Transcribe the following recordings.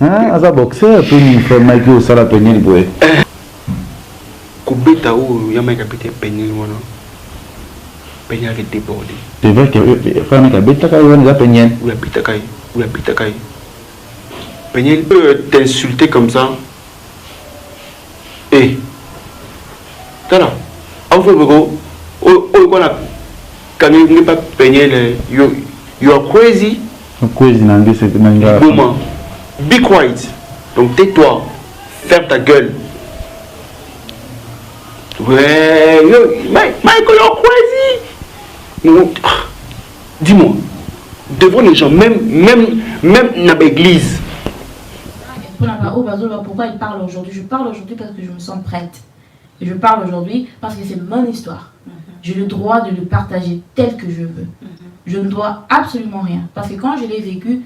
Hein, aza boxeur pour une fois Mike au sala penil boy. Kubeta ou ya Mike pété penil wana. Penil est débordé. C'est vrai que frère Mike beta kai wana za penil. Ou la bita kai. Penil peut t'insulter comme ça. Eh. Tala. En fait bego quoi quand il n'est pas penil you are crazy. Crazy nangi c'est nanga. Bouma. Be quiet. Donc tais-toi. Ferme ta gueule. Ouais, Michael, you're crazy. Dis-moi, devant les gens, même dans l'église. Pourquoi il parle aujourd'hui? Je parle aujourd'hui parce que je me sens prête. Et je parle aujourd'hui parce que c'est mon histoire. J'ai le droit de le partager tel que je veux. Je ne dois absolument rien. Parce que quand je l'ai vécu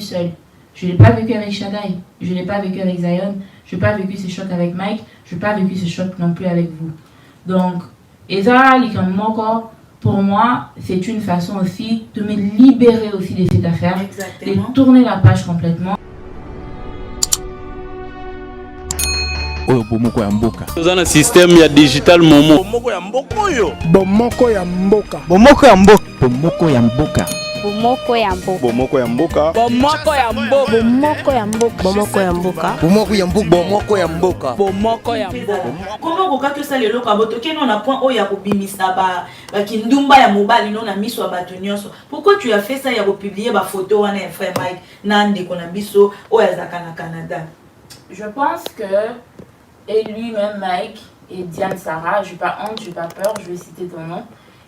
seul. Je ne l'ai pas vécu avec Shaddai. Je ne l'ai pas vécu avec Zion. Je n'ai pas vécu ces chocs avec Mike. Je n'ai pas vécu ces chocs non plus avec vous. Donc, pour moi, c'est une façon aussi de me libérer aussi de cette affaire. Exactement. De tourner la page complètement. Bomoko ya mboka. Dans un système il y a digital momo. Bomoko ya mboka oyo. Bomoko ya mboka. Bomoko ya mboka. Bomoko ya mboka. Bomoko ya mboka. Bomoko ya mboka. Bomoko ya mboka. Bomoko ya mboka. Bomoko ya mboka. Bomoko ya mboka. Bomoko ya mboka. Bomoko ya mboka. Comment koka ça lelo ka boto ke non na point oya ko bimisa ba kindumba ya mobali non na miso bato nyonso. Pourquoi tu as fait ça ya ko publier ba photo wana ya frère Mike na ndeko na biso oya zaka na Canada? Je pense que et lui-même Mike et Diane Sarah, je n'ai pas honte, je n'ai pas peur, je vais citer ton nom,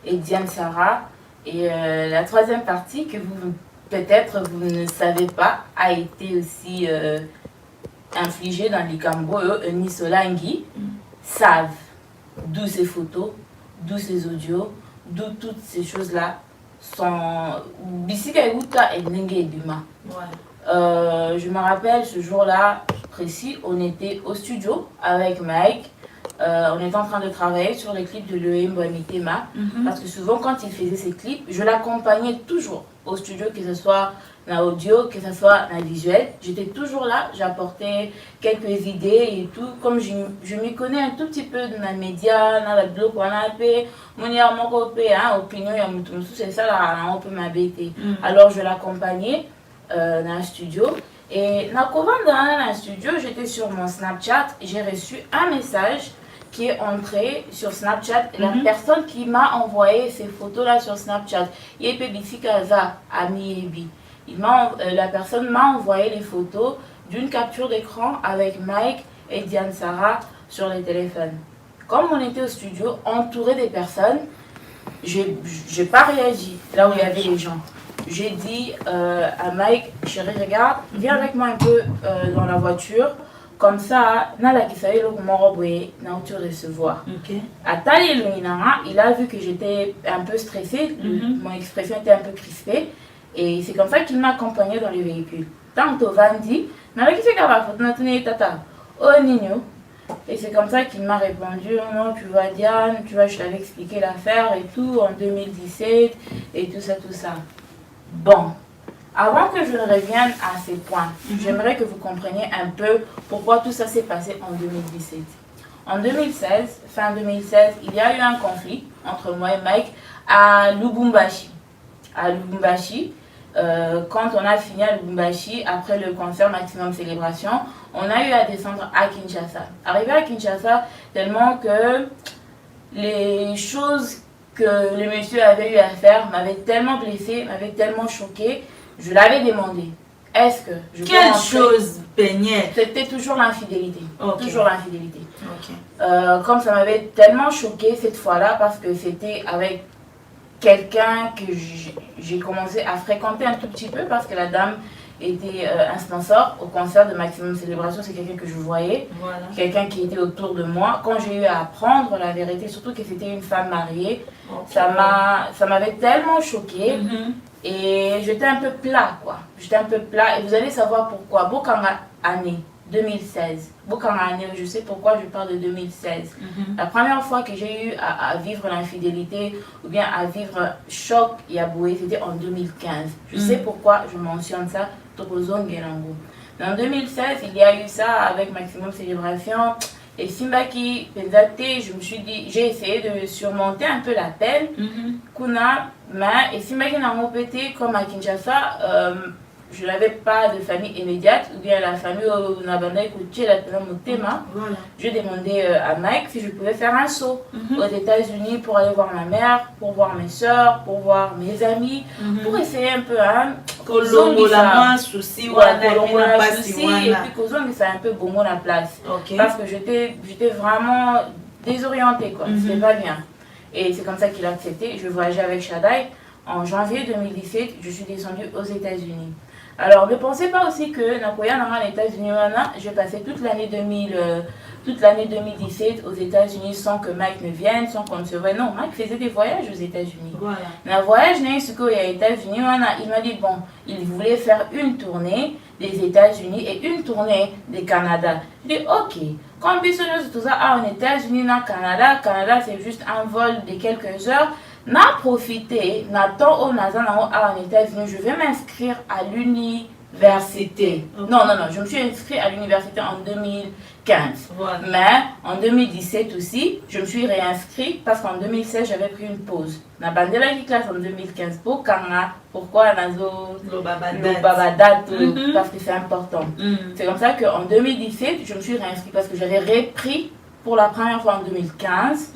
et Diane Sarah. Et la troisième partie que vous peut-être vous ne savez pas a été aussi infligée dans les Cambo Nisolangi savent d'où ces photos, d'où ces audios, d'où toutes ces choses-là sont Bisika Eguta et Nenge Duma. Je me rappelle ce jour-là précis, on était au studio avec Mike. On était en train de travailler sur les clips de Loé Mbouamitema. Parce que souvent, quand il faisait ses clips, je l'accompagnais toujours au studio, que ce soit dans l'audio, que ce soit dans le visuel. J'étais toujours là, j'apportais quelques idées et tout. Comme je m'y connais un tout petit peu dans les médias, dans le blog, on a fait mon opinion, c'est ça, là, on peut m'habiter. Alors, je l'accompagnais dans le studio. Et dans le studio, j'étais sur mon Snapchat et j'ai reçu un message qui est entré sur Snapchat. Et la personne qui m'a envoyé ces photos-là sur Snapchat, la personne m'a envoyé les photos d'une capture d'écran avec Mike et Diane Sarah sur les téléphones. Comme on était au studio, entouré des personnes, j'ai pas réagi là où il y avait les gens. J'ai dit à Mike, chérie, regarde, viens avec moi un peu dans la voiture. Comme ça, il a vu que j'étais un peu stressée, mon expression était un peu crispée. Et c'est comme ça qu'il m'a accompagnée dans le véhicule. Tant que Vandi, et c'est comme ça qu'il m'a répondu, non, tu vois Diane, tu vois, je t'avais expliqué l'affaire et tout en 2017 et tout ça, tout ça. Bon, avant que je ne revienne à ces points, j'aimerais que vous compreniez un peu pourquoi tout ça s'est passé en 2017. En 2016, fin 2016, il y a eu un conflit entre moi et Mike à Lubumbashi. À Lubumbashi, quand on a fini à Lubumbashi, après le concert Maximum Célébration, on a eu à descendre à Kinshasa. Arrivé à Kinshasa, tellement que les choses que le monsieur avait eu à faire m'avaient tellement blessé, m'avaient tellement choqué, je l'avais demandé. Est-ce que je peux Quelle rentrer? chose baignait? C'était toujours l'infidélité. Okay. Toujours l'infidélité. Okay. Comme ça m'avait tellement choqué cette fois-là, parce que c'était avec quelqu'un que j'ai commencé à fréquenter un tout petit peu, parce que la dame était un sponsor au concert de Maximum Célébration. C'est quelqu'un que je voyais, quelqu'un qui était autour de moi. Quand j'ai eu à apprendre la vérité, surtout que c'était une femme mariée, ça m'avait tellement choquée. Et j'étais un peu plat, quoi. J'étais un peu plat, et vous allez savoir pourquoi. Bokanga année 2016. Je sais pourquoi je parle de 2016. La première fois que j'ai eu à vivre l'infidélité ou bien à vivre choc Yaboué, c'était en 2015. Je sais pourquoi je mentionne ça. Mais en 2016, il y a eu ça avec Maximum Célébration. Et Simbaki, je me suis dit, j'ai essayé de surmonter un peu la peine. Kuna, mais et Simbaki n'a pas pété comme à Kinshasa. Je n'avais pas de famille immédiate, ou bien la famille où Nabanda écoutait la Motema. Je demandais à Mike si je pouvais faire un saut aux États-Unis pour aller voir ma mère, pour voir mes soeurs, pour voir mes amis, pour essayer un peu à souci, et puis Kozongi, c'est un peu bon la place. Parce que j'étais vraiment désorientée, quoi. C'était pas bien. Et c'est comme ça qu'il a accepté. Je voyageais avec Shaddai. En janvier 2017, je suis descendue aux États-Unis. Alors, ne pensez pas aussi que Nakoya dans les États-Unis, j'ai passé toute l'année 2017 aux États-Unis sans que Mike ne vienne, sans qu'on ne se voie. Non, Mike faisait des voyages aux États-Unis. Mais un voyage n'est ce qu'il y a aux États-Unis. Il m'a dit, bon, il voulait faire une tournée des États-Unis et une tournée du Canada. Je dis, ok. Quand on tout ça aux États-Unis, au Canada, c'est juste un vol de quelques heures. N'a profité, n'attend au Nazan en États-Unis, je vais m'inscrire à l'université. Non, je me suis inscrite à l'université en 2015. Mais en 2017 aussi, je me suis réinscrite parce qu'en 2016, j'avais pris une pause. Na bandela qui classe en 2015 pour Kanga. Pourquoi Nazo le Babadat parce que c'est important. C'est comme ça qu'en 2017, je me suis réinscrite parce que j'avais repris pour la première fois en 2015,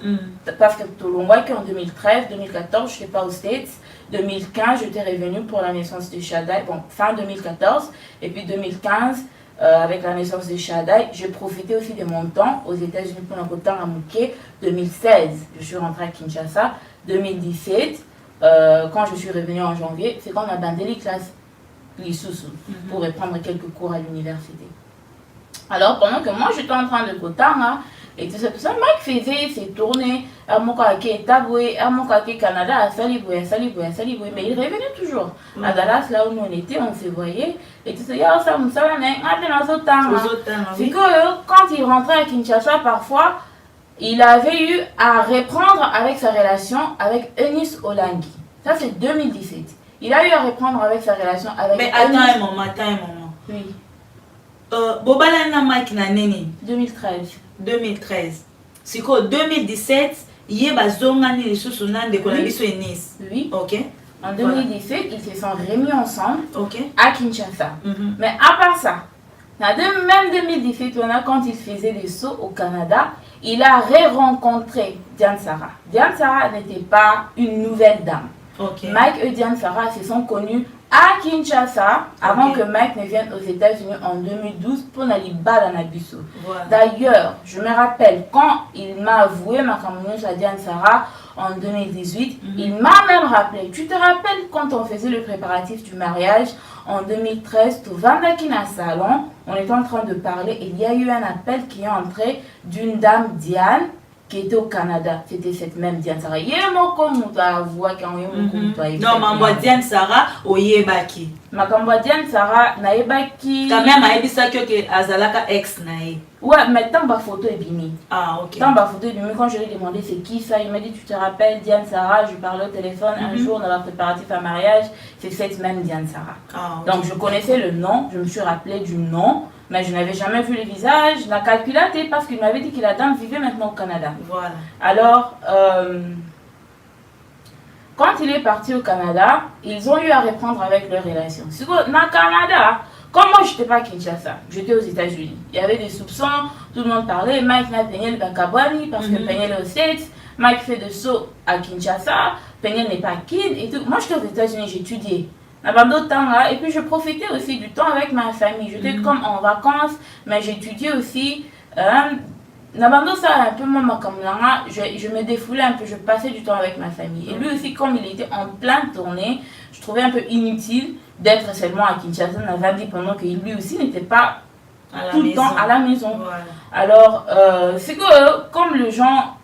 parce que tout le monde voit qu'en 2013, 2014, je n'étais pas aux States. 2015, j'étais revenue pour la naissance de Shaddai, bon, fin 2014, et puis 2015, avec la naissance de Shaddai, j'ai profité aussi de mon temps aux États-Unis pour un temps à Mouké. 2016, je suis rentrée à Kinshasa. 2017, quand je suis revenue en janvier, c'est quand on a bandé les classes, les sous-sous, pour reprendre quelques cours à l'université. Alors, pendant que moi, j'étais en train de Kotanga, et tout ça, Mike faisait ses tournées, à Mokake, Taboué, à Mokake, Canada, à Saliboué, mais il revenait toujours. À Dallas, là où on était, on se voyait, et tout ça, c'est que quand il rentrait à Kinshasa, parfois, il avait eu à reprendre avec sa relation avec Eunice Olangi. Ça, c'est 2017. Il a eu à reprendre avec sa relation avec Mais attends un moment. Oui. Bobalana Mike na nini 2013. C'est quoi 2017, il y a Zongani les sous de Colabiso et Nice. Oui. Ok. En 2017, ils se sont remis ensemble à Kinshasa. Mais à part ça, même 2017, quand il faisait des sauts au Canada, il a rencontré Diane Sarah. Diane Sarah n'était pas une nouvelle dame. Mike et Diane Sarah se sont connus à Kinshasa avant que Mike ne vienne aux États-Unis en 2012 pour n'aller pas dans Nabiso. D'ailleurs, je me rappelle quand il m'a avoué ma camerounaise à Diane Sarah en 2018, il m'a même rappelé. Tu te rappelles quand on faisait le préparatif du mariage en 2013, tout Vandakina salon, on était en train de parler et il y a eu un appel qui est entré d'une dame Diane qui était au Canada. C'était cette même Diane Sarah. Non, maman Diane Sarah, Oyebaki. Ma Diane Sarah, Naebaki. Quand même, elle dit ça que Azalaka ex nae. Ouais, mais tant ma photo est bimie. Ah, ok. Tant ma photo est bimie, quand je lui ai demandé c'est qui ça, il m'a dit tu te rappelles Diane Sarah, je parlais au téléphone un jour dans la préparatif à mariage, c'est cette même Diane Sarah. Ah, okay. Donc je connaissais le nom, je me suis rappelé du nom, mais je n'avais jamais vu le visage, la calculaté parce qu'il m'avait dit que la dame vivait maintenant au Canada. Voilà. Alors, quand il est parti au Canada, ils ont eu à reprendre avec leur relation. Dans le Canada, comme moi je n'étais pas à Kinshasa, j'étais aux États-Unis. Il y avait des soupçons, tout le monde parlait, Mike n'a Peniel Bakabwani parce que Peniel est aux States, Mike fait de saut à Kinshasa, Peniel n'est pas kid et tout. Moi j'étais aux États-Unis, j'étudiais. Et puis je profitais aussi du temps avec ma famille. J'étais comme en vacances, mais j'étudiais aussi. Nabando ça un peu moi comme là, je me défoulais un peu, je passais du temps avec ma famille. Et lui aussi, comme il était en pleine tournée, je trouvais un peu inutile d'être seulement à Kinshasa, pendant que lui aussi n'était pas tout le temps à la maison. Voilà. Alors, c'est que comme les gens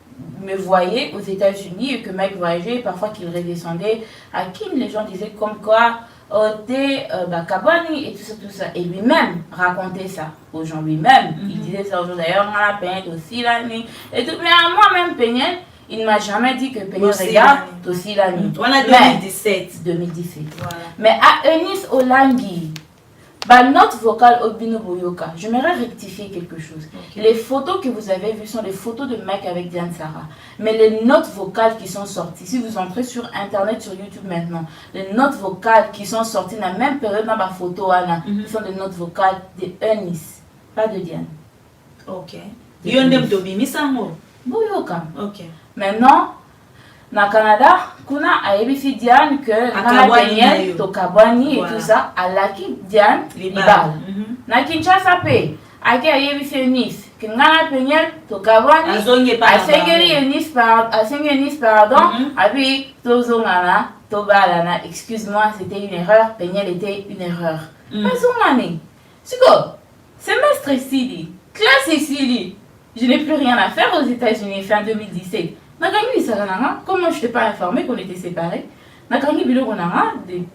me voyaient aux États-Unis et que Mike voyageait, parfois qu'il redescendait à Kin, les gens disaient comme quoi Kabani et tout ça. Et lui-même racontait ça aux gens, lui-même. Il disait ça aux gens. D'ailleurs, on a peigné aussi l'année. Et tout. Mais à moi-même, Peignet, il ne m'a jamais dit que Peignet regarde aussi l'année. On a 2017. 2017. Voilà. Mais à Eunice Olangi, note vocale Obino Boyoka, j'aimerais rectifier quelque chose. Okay. Les photos que vous avez vues sont des photos de mecs avec Diane Sarah. Mais les notes vocales qui sont sorties, si vous entrez sur internet, sur YouTube maintenant, les notes vocales qui sont sorties dans la même période dans ma photo, ce sont des notes vocales de Eunice, pas de Diane. Ok. Yondem Tobimi Sango. Boyoka. Ok. Maintenant, na Canada, kuna aibisi Diane que na Daniel Tokabwani et tout ça, à laki Diane Libal. Na Kinshasa pe, ake aibisi Eunice, que na Daniel Tokabwani, asengeli Eunice pardon, abi tozongana tobalana. Excuse-moi, c'était une erreur. Peniel était une erreur. Mazongani, Siko, semestre ici, classe ici. Je n'ai plus rien à faire aux États-Unis fin 2017. Comment je t'ai pas informé qu'on était séparés? Des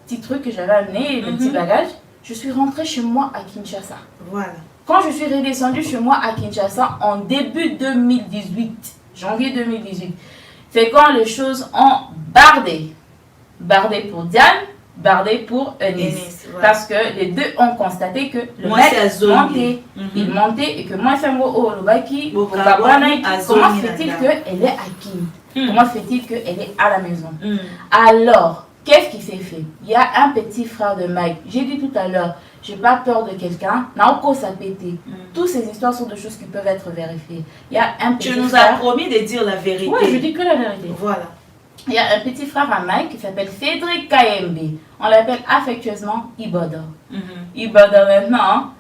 petits trucs que j'avais amenés, des petits bagages. Je suis rentrée chez moi à Kinshasa. Voilà. Quand je suis redescendue chez moi à Kinshasa en début 2018, janvier 2018, c'est quand les choses ont bardé. Bardé pour Diane, bardé pour Eunice. Voilà. Parce que les deux ont constaté que le mec montait. Il montait et que moi, c'est comment fait-il qu'elle est à qui? Comment fait-il qu'elle est à la maison? Alors, qu'est-ce qui s'est fait? Il y a un petit frère de Mike. J'ai dit tout à l'heure, j'ai pas peur de quelqu'un. N'a ça pété. Toutes ces histoires sont de choses qui peuvent être vérifiées. Il y a un petit Tu nous frère... as promis de dire la vérité. Oui, je dis que la vérité. Voilà. Il y a un petit frère à Mike qui s'appelle Cédric Kayembe. On l'appelle affectueusement Ibodo. Ibodo maintenant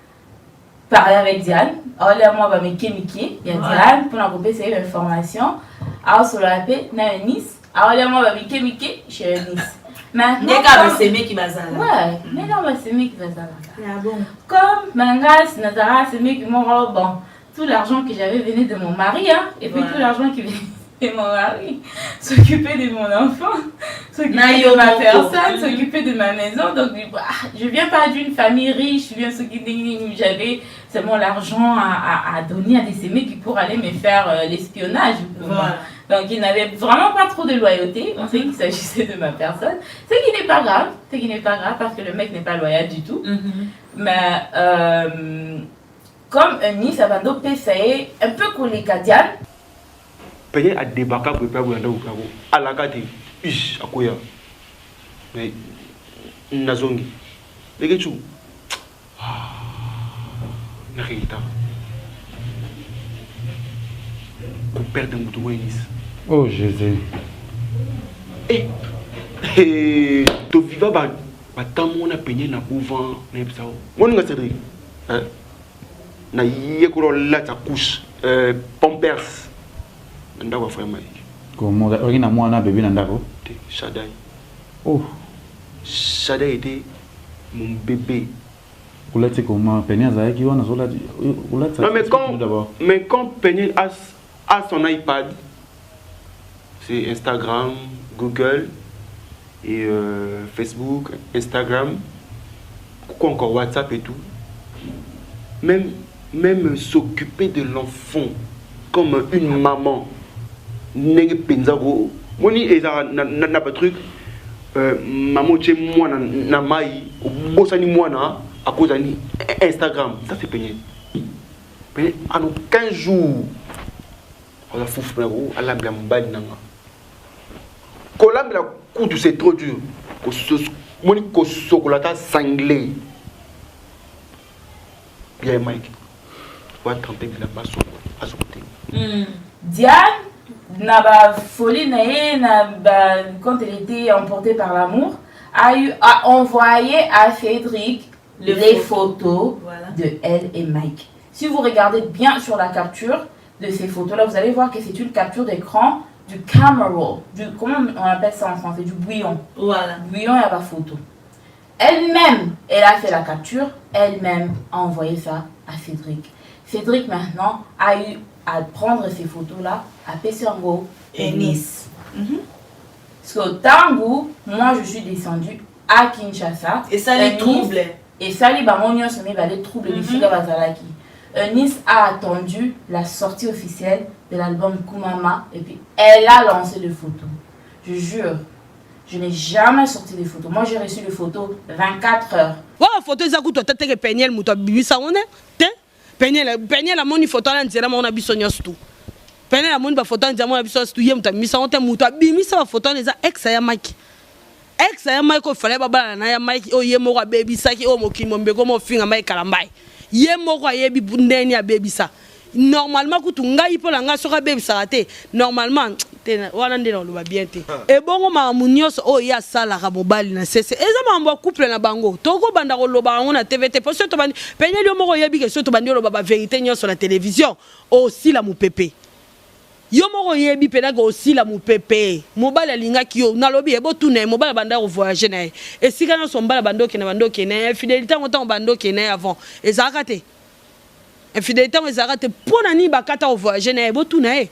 parlait avec Diane. Alors moi, je me Miki. Il y a Diane pour nous c'est l'information. Alors sur l'appel, Nice. Alors moi, je me Miki chez Nice. Maintenant, c'est qui va ça. Ouais, mais non, c'est qui va ça. Ah bon. Comme Mangas, Nazara, c'est qui m'ont bon. Tout l'argent que j'avais venait de mon mari, hein, et puis tout l'argent qui venait de mon mari, s'occuper de mon enfant, s'occuper de ma personne, s'occuper de ma maison. Donc, je viens pas d'une famille riche, je viens j'avais seulement l'argent à donner à des sémés qui pourraient aller me faire l'espionnage. Voilà. Donc, il n'avait vraiment pas trop de loyauté. On sait qu'il s'agissait de ma personne. Ce qui n'est pas grave. Ce qui n'est pas grave parce que le mec n'est pas loyal du tout. Mais comme Nice, Abando Pessaye, un peu collé à Diane. Payé à débarquer pour faire un peu à la carte, à quoi? Mais Nazongi, les gars, tu n'arrête pas. Pour perdre un bouton Nice. Oh Jésus. Et tu vivas tant on a peigné na couvent na ebisao. Mon nga Cédric. Na yekolo la ta couche Pampers. Ndako frère Mike. Comment on a moi na bébé ndako? Shadai. Oh. Shadai était mon bébé. Oulati comment Peignet ça qui on a zola oulati. Non mais quand Peignet a son iPad, c'est Instagram, Google et Facebook, Instagram, quoi encore WhatsApp et tout. Même s'occuper de l'enfant comme une maman. N'est pas moni eza na pas truc maman chez moi na mai bosani moi na à cause de Instagram, ça c'est Peignet. Peignet en 15 jours on a fou frérot à la blambane nanga. Kolam la coude c'est trop dur. Moni ko sokolata sanglé. Bien Mike. Va tenter de la passer à son côté. Diane n'a pas folie quand elle était emportée par l'amour a envoyé à Cédric les photos de elle et Mike. Si vous regardez bien sur la capture de ces photos là, vous allez voir que c'est une capture d'écran du camera roll, comment on appelle ça en français, du bouillon. Voilà. Bouillon, il n'y a pas photo. Elle-même, elle a fait la capture, elle-même a envoyé ça à Cédric. Cédric maintenant a eu à prendre ces photos-là à Pessango et Nice. Parce que Tango, moi je suis descendue à Kinshasa. Et ça les trouble. Et ça les bamonios se met les troubles les filles bazalaki. Nice a attendu la sortie officielle de l'album Kumama et puis elle a lancé les photos. Je jure, je n'ai jamais sorti des photos. Moi j'ai reçu les photos 24 heures. Ouais, photo ça coûte tête que Peniel muto bimisa on est. Peniel la moni photo là nzela mona bisonyos tout. Peniel la moni ba photo nzela mona bisonyos tout yem ta bimisa on te muto bimisa ba photo neza ex ya Mike. Ex ya Mike ko fallait baba na ya Mike o yemo kwa baby saki o mokimo mbeko mo finga Mike kalambai. Yemo kwa yebi bundeni ya baby sa. Normalement kutu ngai po la nga soka baby sa raté. Normalement wana ndena lo ba bien te. E bongo ma munyoso o ya sala ka mobali na sese. Eza mambo couple na bango. Toko banda ko lo ba ngona TVT parce que to bandi penye yo moko yebi ke so to bandi lo ba vérité nyoso la télévision aussi la mu pepe. Yo moko yebi pena ko aussi la mu pepe. Mobali alinga ki yo na lobi e bo tuna mobali banda ko voyager na. E sika na so mbala bando ke na fidélité ngota bando ke na avant. Eza kate. Infidélité eza kate pona ni bakata ko voyager na e bo tuna e.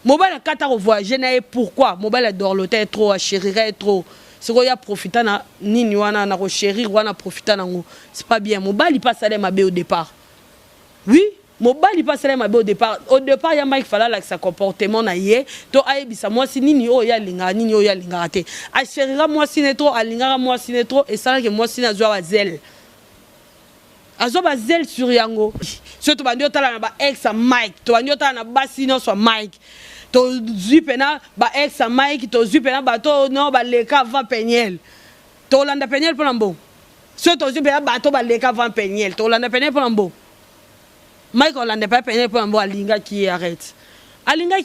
Mobile kata ko voyager na pourquoi mobile dorloter trop chérirait trop c'est quoi ya profiter na nini wana na ko chérir wana profiter nango c'est pas bien mobile il passe à mabe au départ oui mobile il passe à mabe au départ ya Mike fallait avec sa comportement na yé to ayebisa moi si nini o ya linga nini o ya linga te a chérira moi si netro a linga moi si netro et ça que moi si na joie zel azo ba zel sur yango surtout bandi otala na ba ex Mike to bandi otala na basi no so Mike to zupena ba ex Mike to zupena ba to no ba leka va Peniel to landa Peniel pour lambo surtout zupena ba to ba leka va Peniel to landa Peniel pour lambo Mike landa pas Peniel pour lambo alinga qui arrête alinga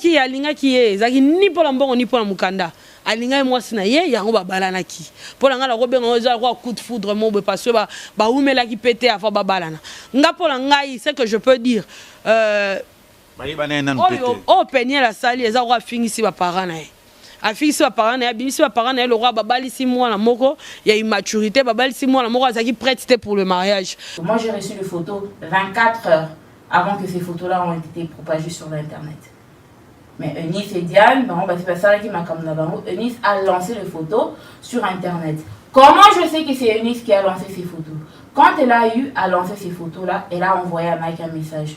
qui zaki ni pour lambo ni pour mukanda alinga moi sina ye yango ba balana ki pour nga la robe ngoza kwa coup de foudre mo parce que ba umela ki pété avant ba balana nga pour ngai c'est que je peux dire oh Peniel la sali eza kwa fingisi ba parents na a fingisi ba parents na bimisi ba parents na le roi babali 6 mois na moko il y a immaturité babali 6 mois na moko azaki prêté pour le mariage. Moi j'ai reçu les photos 24 heures avant que ces photos là ont été propagées sur l'internet. Mais Eunice et Diane, Eunice a lancé les photos sur internet. Comment je sais que c'est Eunice qui a lancé ces photos? Quand elle a eu à lancer ces photos là, elle a envoyé à Mike un message.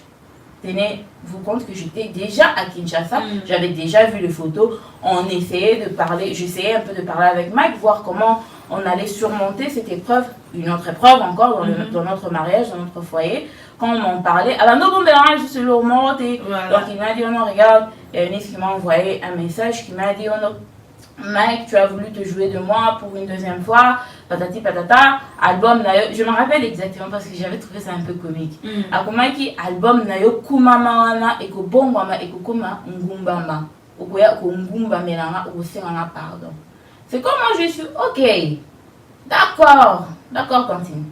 Tenez-vous compte que j'étais déjà à Kinshasa, j'avais déjà vu les photos, on essayait de parler, j'essayais un peu de parler avec Mike, voir comment on allait surmonter cette épreuve, une autre épreuve encore dans notre mariage, dans notre foyer. Quand on m'en parlait, alors non, je le remonte. Donc il m'a dit, oh non, regarde, il y a Eunice qui m'a envoyé un message qui m'a dit, oh non, Mike, tu as voulu te jouer de moi pour une deuxième fois, patati patata, album nayo, je me rappelle exactement parce que j'avais trouvé ça un peu comique. Akomaki album nayo kumama wana eko bongwama eko kuma ngumbama. Okoya ko ngumba melanga okosenga pardon. C'est comme moi je suis OK. D'accord, continue.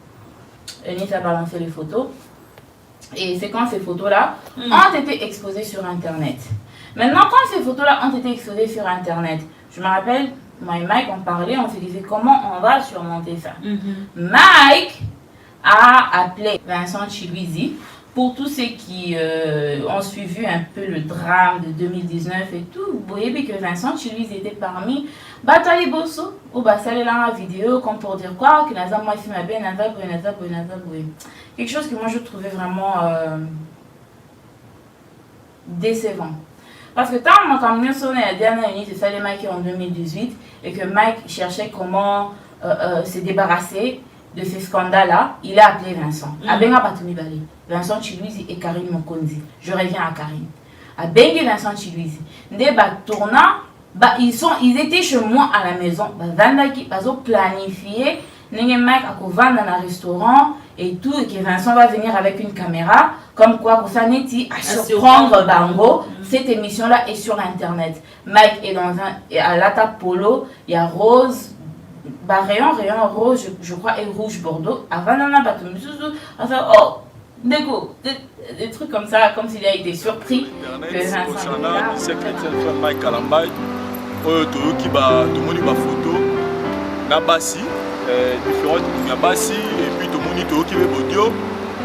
Eunice a balancé les photos. Et c'est quand ces photos-là ont été exposées sur Internet. Maintenant, quand ces photos-là ont été exposées sur Internet, je me rappelle, moi et Mike, on parlait, on se disait comment on va surmonter ça. Mike a appelé Vincent Chiluizi pour tous ceux qui ont suivi un peu le drame de 2019 et tout. Vous voyez que Vincent Chiluizi était parmi Batali Bosso ou Bassalé dans la vidéo, comme pour dire quoi, que Nazam moi filmé bien, Nazam. Quelque chose que moi je trouvais vraiment décevant. Parce que quand on sonné la dernière unité, c'est ça les Mike en 2018, et que Mike cherchait comment se débarrasser de ces scandales-là, il a appelé Vincent. Abenga Batoumi Bali, Vincent Chiluizi et Karine Mokonzi. Je reviens à Karine. Abenga Vincent Chiluizi. Ils étaient chez moi à la maison. Ils ont planifié. Mike a vendre dans un restaurant et tout, et que Vincent va venir avec une caméra, comme quoi pour ça n'est à surprendre Bango. Cette émission là est sur internet. Mike est dans à l'Ata Polo, il y a rose, rayon rose, je crois, et rouge Bordeaux. Avant on a battu oh dégo, des trucs comme ça, comme s'il a été surpris que Vincent Mike Kalambay, qui va demander ma photo, na basi. Différentes ya basi et puis tout le monde to qui veut audio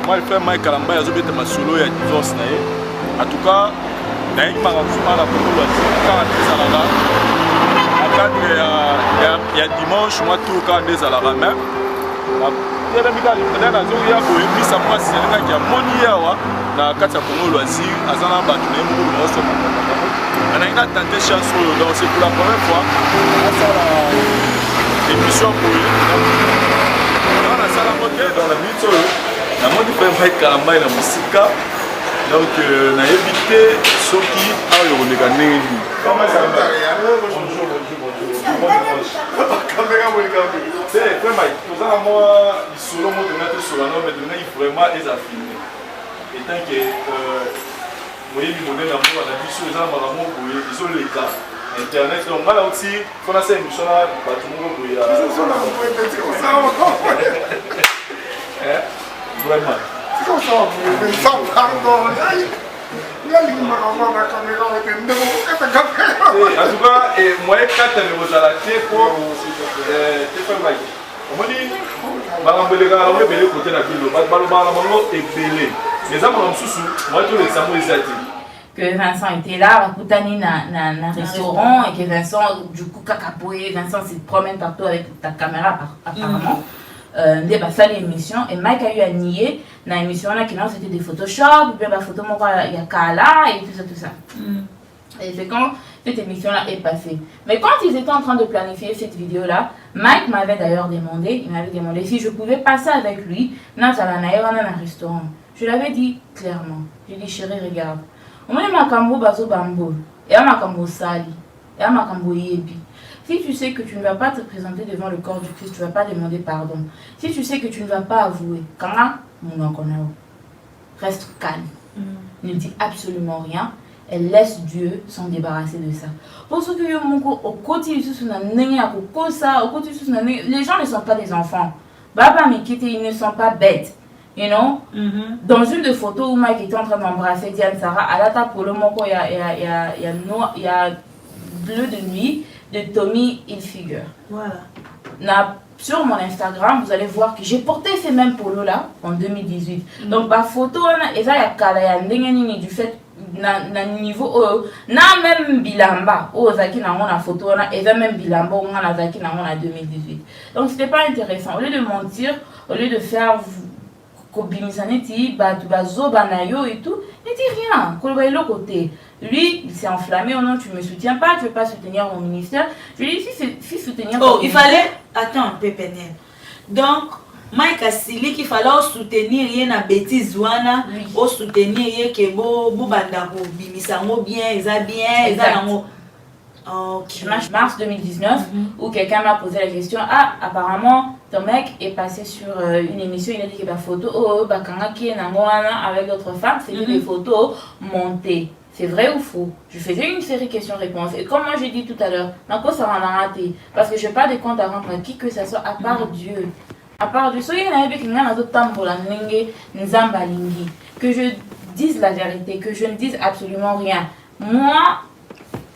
moi il fait Mike Kalamba ya zobeta masolo ya divorce na ye en tout cas na une maranzuma la photo la quand ça là cadre ya dimanche moi tout quand des à la même yala mika lipenda na zongi ya koyebisa mwasi alingaki ya moni yawa na kati ya Congo loisir azana bato na ye mokolo nyonso analingi na tente chance oyo donc c'est pour la première fois asala émission boye nasala mote dans la minute oyo namoni mpe Mike Kalambai na mosika donc nayebi te soki awa yokoleka ndenge nini tozala mwa lisolo mo tonga tosolano mais tongaki vraiment eza filme etant ke moyebi monene ya mboka na biso eza na makambo boye ezoleka internet donc nga nauti mpona sa émission na bato moko boye vraiment en tout cas moyen 4 ozala te po te fe mai omoni makambo elekaka yango ebele kote na bino bato balobaka na bango ebele eza makambo mosusu moyen tolekisa yango eza te que Vincent était là, Rakutani na restaurant, et que Vincent, du coup, Kakapoé, Vincent se promène partout avec ta caméra, apparemment. Ça l'émission, et Mike a eu à nier dans l'émission là, que non, c'était des Photoshop, puis la photo, il y a Kala, et tout ça. Et c'est quand cette émission-là est passée. Mais quand ils étaient en train de planifier cette vidéo-là, Mike m'avait d'ailleurs demandé, si je pouvais passer avec lui dans un restaurant. Je l'avais dit clairement. J'ai dit, chérie, regarde. On m'a dit, Makambo Bazo Bambo, et à Makambo Sali, et à Makambo Yebi. Si tu sais que tu ne vas pas te présenter devant le corps du Christ, tu ne vas pas demander pardon. Si tu sais que tu ne vas pas avouer, reste calme. Ne dis absolument rien. Elle laisse Dieu s'en débarrasser de ça. Pour ce que les gens ne sont pas des enfants. Baba Mikite, ils ne sont pas bêtes. You know? Dans une des photos où Mike était en train d'embrasser Diane Sarah, à la table pour le moko, il y a Bleu de nuit de Tommy Hilfiger. Voilà. Sur mon Instagram, vous allez voir que j'ai porté ces mêmes polos là en 2018. Donc, ma photo, et ça, il y a du fait na niveau na même bilamba zaki na la photo et même bilamba na zaki na 2018. Donc, c'était pas intéressant. Au lieu de mentir, au lieu de faire kobimisani bazo banayo et tout, ne dis rien. Kolbailo côté. Lui, il s'est enflammé. Oh non, tu me soutiens pas, tu veux pas soutenir mon ministère. Je lui ai dit, si soutenir. Oh, il fallait. Attends un peu, Pénel. Donc, Mike a dit qu'il fallait soutenir rien à bêtise ouana, ou soutenir rien que bo bandako bimisango bien, ils bien, ils Ok. Mars 2019, où quelqu'un m'a posé la question, ah, apparemment, ton mec est passé sur une émission, il a dit que la photo, avec d'autres femmes, c'est des photos montées. C'est vrai ou faux? Je faisais une série questions-réponses. Et comme moi j'ai dit tout à l'heure, ça va rater. Parce que je n'ai pas de compte à rendre à qui que ce soit, à part Dieu. À part Dieu. Que je dise la vérité, que je ne dise absolument rien. Moi,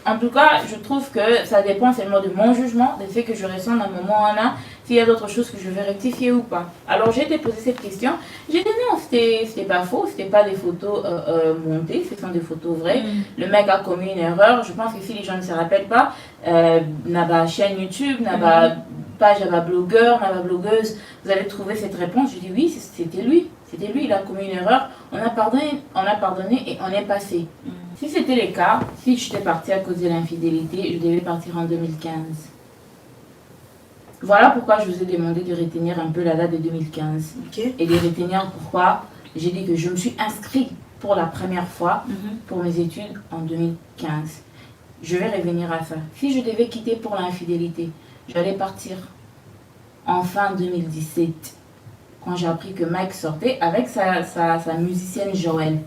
en tout cas, je trouve que ça dépend seulement de mon jugement, des faits que je ressens dans le moment là, s'il y a d'autres choses que je vais rectifier ou pas. Alors j'ai été posé cette question, j'ai dit non, c'était pas faux, c'était pas des photos montées, ce sont des photos vraies. Le mec a commis une erreur, je pense que si les gens ne se rappellent pas, n'a pas chaîne YouTube, n'a pas page, n'a pas blogueur, n'a pas blogueuse, vous allez trouver cette réponse. Je dis oui, c'était lui, il a commis une erreur, on a pardonné et on est passé. Si c'était le cas, si j'étais partie à cause de l'infidélité, je devais partir en 2015. Voilà pourquoi je vous ai demandé de retenir un peu la date de 2015. Et de retenir pourquoi j'ai dit que je me suis inscrite pour la première fois pour mes études en 2015. Je vais revenir à ça. Si je devais quitter pour l'infidélité, j'allais partir en fin 2017. Quand j'ai appris que Mike sortait avec sa musicienne Joël.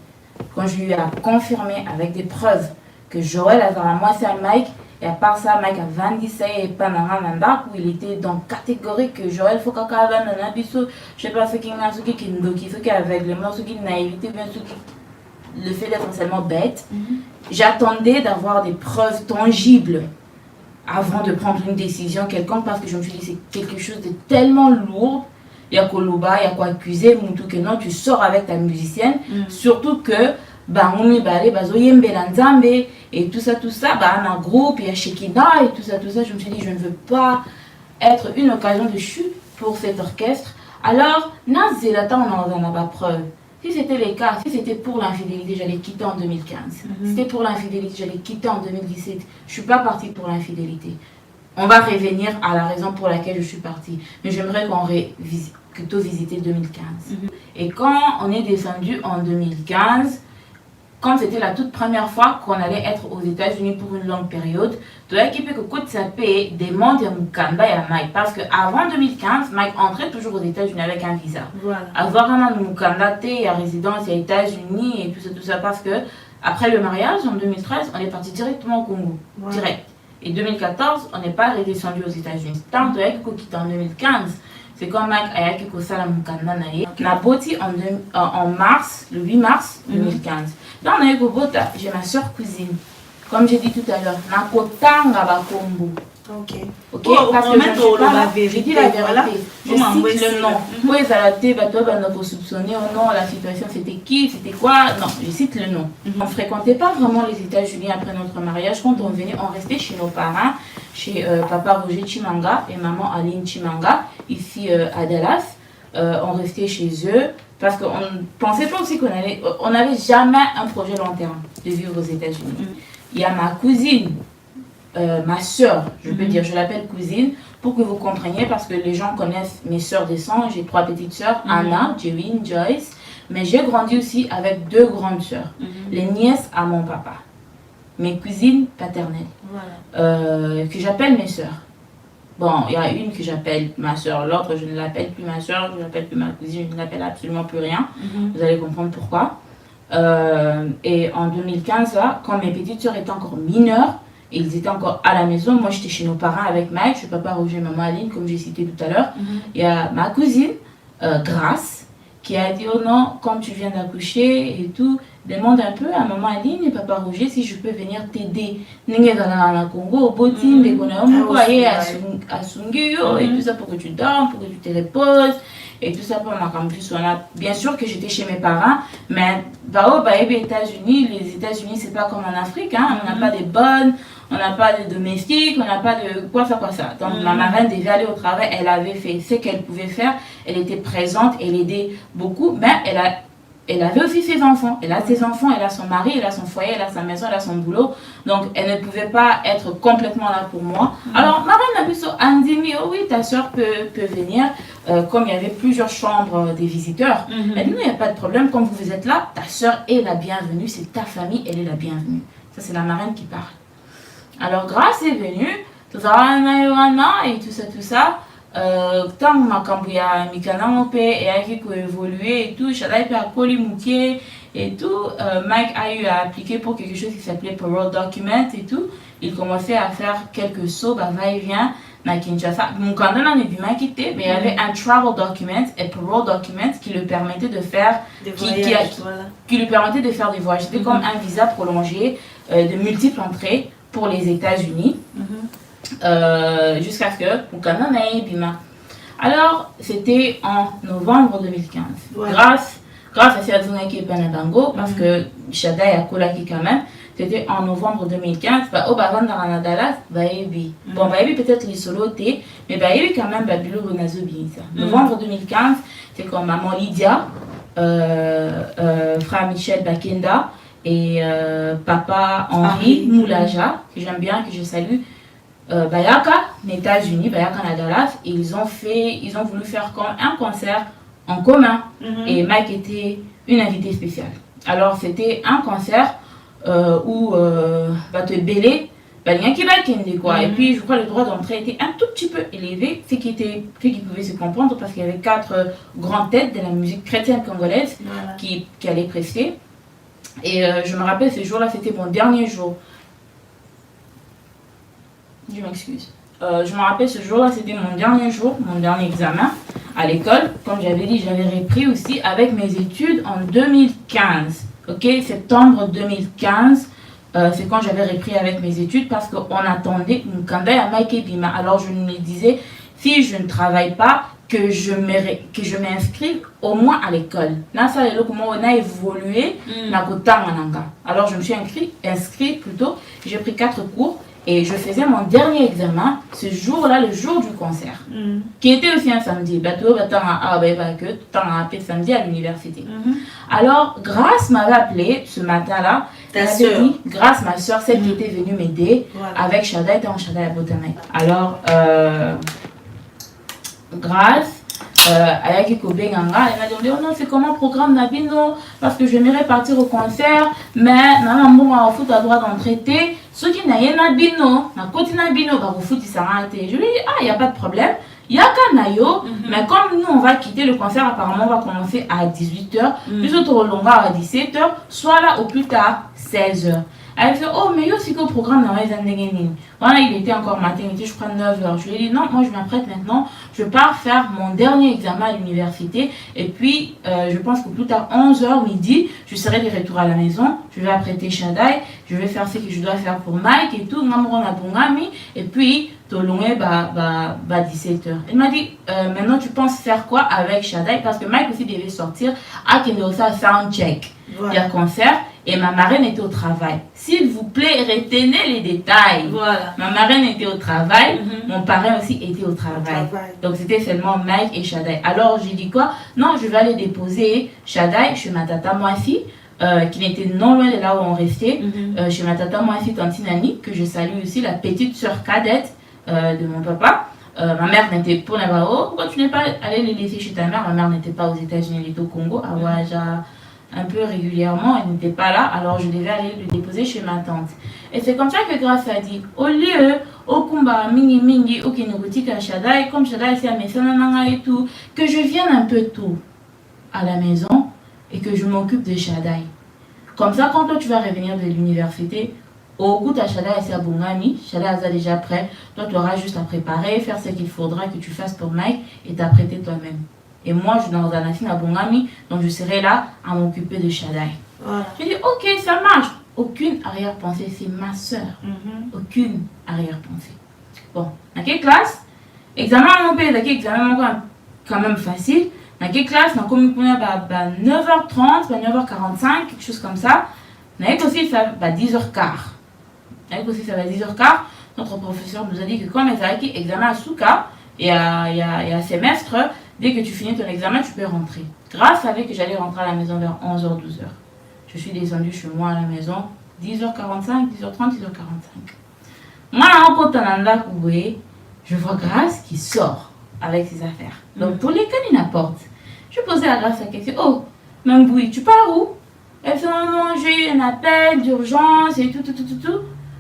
Quand je lui ai confirmé avec des preuves que Joël a dans la moitié à Mike, et à part ça, Mike a vendu ça et pas dans où il était dans catégorie que Joël faut qu'il je sais pas ce qu'il a, ce qui est aveuglement, ce qui est naïveté, bien ce qui le fait d'être seulement bête. J'attendais d'avoir des preuves tangibles avant de prendre une décision quelconque parce que je me suis dit c'est quelque chose de tellement lourd. Il y a Koloba, il y a quoi accuser, que non, tu sors avec ta musicienne, surtout que et tout ça, bah, un groupe, il y a Shekina et tout ça, je me suis dit, je ne veux pas être une occasion de chute pour cet orchestre. Alors, Nazélata, on n'en a pas preuve. Si c'était le cas, si c'était pour l'infidélité, j'allais quitter en 2015. Si c'était pour l'infidélité, j'allais quitter en 2017. Je ne suis pas partie pour l'infidélité. On va revenir à la raison pour laquelle je suis partie. Mais j'aimerais qu'on plutôt visiter 2015. Et quand on est descendu en 2015, quand c'était la toute première fois qu'on allait être aux États-Unis pour une longue période, tu as équipé que Côte Sapé demande à Mukanda et à Mike. Parce qu'avant 2015, Mike entrait toujours aux États-Unis avec un visa. Voilà. Avoir un Mukanda, il y a résidence, il y a États-Unis et tout ça, parce que après le mariage, en 2013, on est parti directement au Congo. Voilà. Direct. Et 2014, on n'est pas redescendu aux États-Unis. Tant que tu quitté en 2015, c'est comme Mike Ayaki Kosala Mukanda Naye. On a bâti en mars, le 8 mars 2015. Dans Naye Kobota, j'ai ma soeur cousine. Comme j'ai dit tout à l'heure, Nakotanga Bakombo. Ok. Ok, parce que j'ai dit la vérité. Voilà. Je cite le nom. Moi, ils allaient pour soupçonner, oh non, la situation c'était qui, c'était quoi. Non, je cite le nom. On ne fréquentait pas vraiment les États-Unis après notre mariage. Quand on venait, on restait chez nos parents, chez papa Roger Chimanga et maman Aline Chimanga, ici à Dallas. On restait chez eux parce qu'on ne pensait pas aussi on n'avait jamais un projet long terme de vivre aux États-Unis. Il y a ma cousine, ma soeur, je peux dire, je l'appelle cousine, pour que vous compreniez, parce que les gens connaissent mes soeurs de sang. J'ai 3 petites soeurs, Anna, Jewin, Joyce, mais j'ai grandi aussi avec 2 grandes soeurs, les nièces à mon papa, mes cousines paternelles, que j'appelle mes soeurs. Bon, il y a une que j'appelle ma soeur, l'autre je ne l'appelle plus ma soeur, je ne l'appelle plus ma cousine, je ne l'appelle absolument plus rien. Vous allez comprendre pourquoi. Et en 2015, là, quand mes petites soeurs étaient encore mineures, ils étaient encore à la maison, moi j'étais chez nos parents avec Mike, je papa Roger, maman Aline, comme j'ai cité tout à l'heure. Il y a ma cousine, Grace, qui a dit, oh non, comme tu viens d'accoucher et tout, demande un peu à maman Aline et papa Roger si je peux venir t'aider. À Congo, au Botim, à Sungio, et tout ça pour que tu dormes, pour que tu te reposes. Et tout ça pour ma campus. Bien sûr que j'étais chez mes parents, mais les États-Unis, c'est pas comme en Afrique. Hein. On n'a pas de bonnes, on n'a pas de domestiques, on n'a pas de quoi ça. Donc ma marraine devait aller au travail, elle avait fait ce qu'elle pouvait faire, elle était présente, elle aidait beaucoup, mais elle avait aussi ses enfants. Elle a ses enfants, elle a son mari, elle a son foyer, elle a sa maison, elle a son boulot. Donc, elle ne pouvait pas être complètement là pour moi. Alors, ma reine a vu ça. Elle dit, oh oui, ta soeur peut venir. Comme il y avait plusieurs chambres des visiteurs, elle dit, non, il n'y a pas de problème. Comme vous êtes là, ta soeur est la bienvenue. C'est ta famille, elle est la bienvenue. Ça, c'est la marraine qui parle. Alors, Grace est venue. Et tout ça. Tant que ya mikana mope et a évolué et tout, Shadai a Moutier et tout, Mike a eu à appliquer pour quelque chose qui s'appelait Parole Document et tout. Il commençait à faire quelques sauts, va-et-vient, à Kinshasa. Mon candidat n'est pas quitté, mais il y avait un Travel Document et Parole Document qui lui permettait de faire des voyages. Qui lui permettait de faire des voyages. C'était comme un visa prolongé de multiples entrées pour les États-Unis. Jusqu'à ce que Mukanda n'aille Bima. Alors, c'était en novembre 2015. Ouais. Grâce à Siaduna qui est Panabango, parce que Shadai a Kolaki quand même, c'était en novembre 2015. Au Bavan Daranadalas, Baebi. Bon, Baebi peut-être les solos, mais Baebi quand même, Babilo Renazo Binisa. Novembre 2015, c'est comme maman Lydia, frère Michel Bakenda et papa Henri Moulaja, que j'aime bien, que je salue. Bayaka, les États-Unis, Bayaka à Dallas, ils ont voulu faire comme un concert en commun. Et Mike était une invitée spéciale. Alors c'était un concert où Bateau Bélé, quoi. Et puis je crois que le droit d'entrée était un tout petit peu élevé, ce qui pouvait se comprendre parce qu'il y avait 4 grandes têtes de la musique chrétienne congolaise qui allaient prester. Et je me rappelle ce jour-là, c'était mon dernier jour. Je m'excuse. Je me rappelle ce jour-là, c'était mon dernier jour, mon dernier examen à l'école. Comme j'avais dit, j'avais repris aussi avec mes études en 2015. Ok, septembre 2015, c'est quand j'avais repris avec mes études parce qu'on attendait Mukanda à Mike Bima. Alors je me disais, si je ne travaille pas, que je m'inscrive au moins à l'école. Là, ça, comment on a évolué. Alors, je me suis inscrit plutôt. J'ai pris 4 cours et je faisais mon dernier examen ce jour-là, le jour du concert, qui était aussi un samedi. Samedi à l'université. Alors, Grâce m'avait appelé ce matin-là. Ta soeur. Grâce, ma soeur, celle qui était venue m'aider avec Shadai, était en Shadai à Botamai. Alors, Grâce, Ayaki Kobenganga, elle m'a dit oh non, c'est comment le programme Nabino parce que j'aimerais partir au concert, mais maman a foot à droit d'entraiter. Ceux qui n'ont rien Nabino, na côté Nabino, va vous foutre, il s'arrête. Je lui ai dit ah, il n'y a pas de problème. Il y a qu'un nayo, mais comme nous on va quitter le concert, apparemment on va commencer à 18h, plus au longa à 17h, soit là au plus tard 16h. Elle fait oh mais yo c'est que le programme voilà, il était encore matin, il était je crois 9h. Je lui ai dit non, moi je m'apprête maintenant, je pars faire mon dernier examen à l'université et puis je pense que plus tard 11h midi, je serai de retour à la maison, je vais apprêter Shadai, je vais faire ce que je dois faire pour Mike et tout, et puis Tolongé 17h. Elle m'a dit maintenant tu penses faire quoi avec Shadai parce que Mike aussi devait sortir à Kendosa soundcheck. Il y a concert et ma marraine était au travail. S'il vous plaît, retenez les détails. Voilà. Ma marraine était au travail, mon parrain aussi était au travail. Donc c'était seulement Mike et Shadai. Alors j'ai dit quoi? Non, je vais aller déposer Shadai chez ma tata Moafi, qui était non loin de là où on restait, chez ma tata Moafi Tantinani, que je salue aussi, la petite sœur cadette de mon papa. Ma mère n'était pas là-bas. Oh, pourquoi tu n'es pas allé les laisser chez ta mère? Ma mère n'était pas aux États-Unis, elle était au Congo, à Ouaja. Un peu régulièrement, elle n'était pas là, alors je devais aller le déposer chez ma tante. Et c'est comme ça que Grâce a dit, au lieu, au kumba, mingi mingi, au kinogoutique à Shadai, comme Shadai c'est à mes et tout, que je vienne un peu tôt à la maison et que je m'occupe de Shadai. Comme ça, quand toi tu vas revenir de l'université, au coup ta Shadai c'est à Bongami, Shadai est déjà prêt, toi tu auras juste à préparer, faire ce qu'il faudra que tu fasses pour Mike et t'apprêter toi-même. Et moi, je suis dans un affaire à Bongami, donc je serai là à m'occuper de Shadai. Voilà. Je dis, ok, ça marche. Aucune arrière-pensée, c'est ma soeur. Aucune arrière-pensée. Bon, dans quelle classe? Examen, on peut examen quand même facile. Dans quelle classe? Dans comme 9h30, 9h45, quelque chose comme ça. Dans quelle aussi, ça va 10h15. Dans quelle aussi, ça va 10h15. Notre professeur nous a dit que comme il y a examen à Souka, et à semestre, dès que tu finis ton examen, tu peux rentrer. Grâce savait que j'allais rentrer à la maison vers 11h, 12h. Je suis descendue chez moi à la maison, 10h45, 10h30, 10h45. Moi, je vois Grâce qui sort avec ses affaires. Donc, pour les canines à porte, je posais à Grâce la question, oh, Mamboui, tu pars où? Elle fait, non, j'ai eu un appel d'urgence et tout.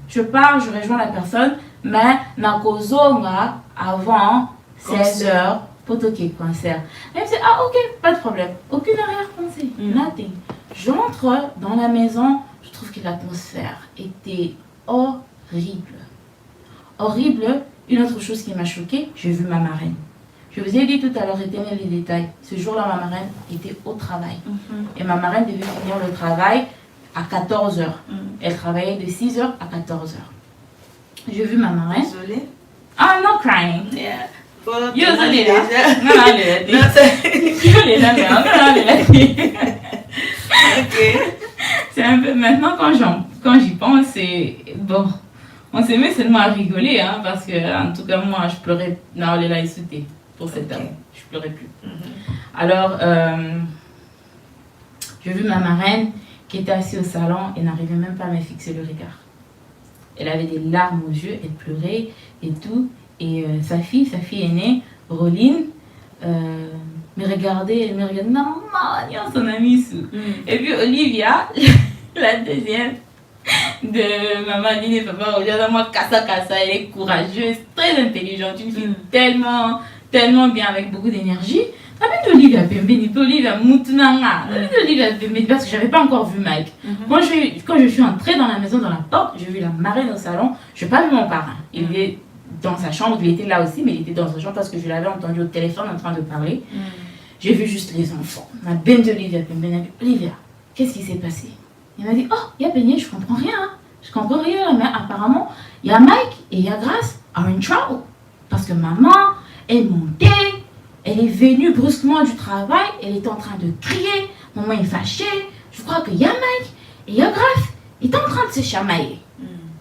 Je pars, je rejoins la personne, mais Nakozonga, avant 16h, pour toquer concert. Elle me dit, ah ok, pas de problème. Aucune arrière-pensée, nothing. J'entre dans la maison, je trouve que l'atmosphère était horrible. Horrible. Une autre chose qui m'a choquée, j'ai vu ma marraine. Je vous ai dit tout à l'heure, retenez les détails. Ce jour-là, ma marraine était au travail. Et ma marraine devait finir le travail à 14h. Elle travaillait de 6h à 14h. J'ai vu ma marraine. Désolée. I'm not crying. Yeah. C'est un peu maintenant quand j'y pense, c'est bon. On s'est mis seulement à rigoler, hein, parce que en tout cas moi je pleurais. Non, elle est là sauté pour cette dame. Je pleurais plus. Alors j'ai vu ma marraine qui était assise au salon et n'arrivait même pas à me fixer le regard. Elle avait des larmes aux yeux, elle pleurait et tout. Et sa fille aînée, Roline, me regardait, non, son amie sous. Et puis Olivia, la deuxième de maman Aline et papa Olivia, moi, Kassa, elle est courageuse, très intelligente, une fille tellement bien, avec beaucoup d'énergie. Olivia Pembe, Olivia Moutunanga, Olivia Pembe, parce que je n'avais pas encore vu Mike. Quand je suis entrée dans la maison, dans la porte, j'ai vu la marraine au salon, je n'ai pas vu mon parrain. Il est dans sa chambre, il était là aussi, mais il était dans sa chambre parce que je l'avais entendu au téléphone en train de parler. J'ai vu juste les enfants. Ma belle d'Olivia Pembe, Olivia, qu'est-ce qui s'est passé? Il m'a dit, oh, il y a Peigné, je comprends rien. Je comprends rien, mais apparemment, il y a Mike et il y a Grâce are in trouble. Parce que maman est montée Elle est venue brusquement du travail, elle était en train de crier, maman est fâchée, je crois qu'il y a Mike et il y a Graf, il est en train de se chamailler.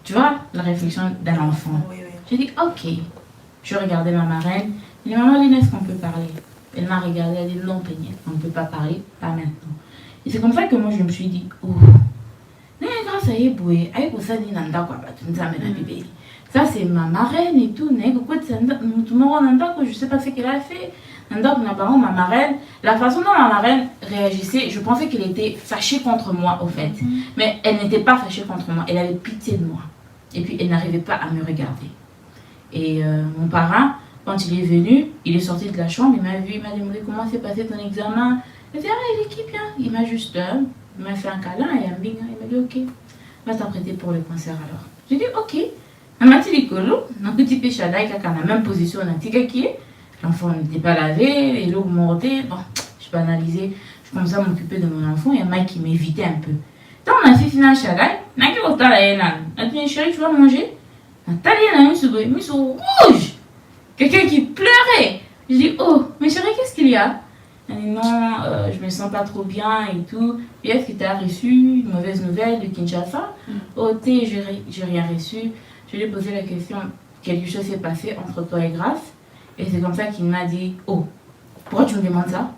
Tu vois, la réflexion d'un enfant. J'ai dit, ok. Je regardais ma marraine, elle dit, maman, est-ce qu'on peut parler? Elle m'a regardé, elle dit, non, Péniel, on ne peut pas parler, pas maintenant. Et c'est comme ça que moi je me suis dit, oh, grâce à Eboué, ça c'est ma marraine et tout, je ne sais pas ce qu'elle a fait. Ma marraine, la façon dont ma marraine réagissait, je pensais qu'elle était fâchée contre moi au fait. Mais elle n'était pas fâchée contre moi, elle avait pitié de moi. Et puis elle n'arrivait pas à me regarder. Et mon parrain, quand il est venu, il est sorti de la chambre, il m'a vu, il m'a demandé comment s'est passé ton examen. Il m'a dit, ah, il est qui bien? Il m'a juste, il m'a fait un câlin et un bing. Il m'a dit, ok, va t'apprêter pour le concert alors. J'ai dit, ok. Il m'a dit, on a petit peu chadaï, dans la même position, on a dit qui est. L'enfant n'était pas lavé, et l'eau montait. Bon, je peux analyser, je commençais à m'occuper de mon enfant, il y a Mike qui m'évitait un peu. Quand on a fait final chadaï, on a dit, on a dit, chérie, tu vas manger? On a dit, mis sur rouge. Quelqu'un qui pleurait. Je dis, oh, mais chérie, qu'est-ce qu'il y a? Elle dit, non, je me sens pas trop bien et tout. Et est-ce que tu as reçu une mauvaise nouvelle de Kinshasa? Oh, j'ai rien reçu. Je lui ai posé la question, quelque chose s'est passé entre toi et Grace. Et c'est comme ça qu'il m'a dit, oh, pourquoi tu me demandes ça?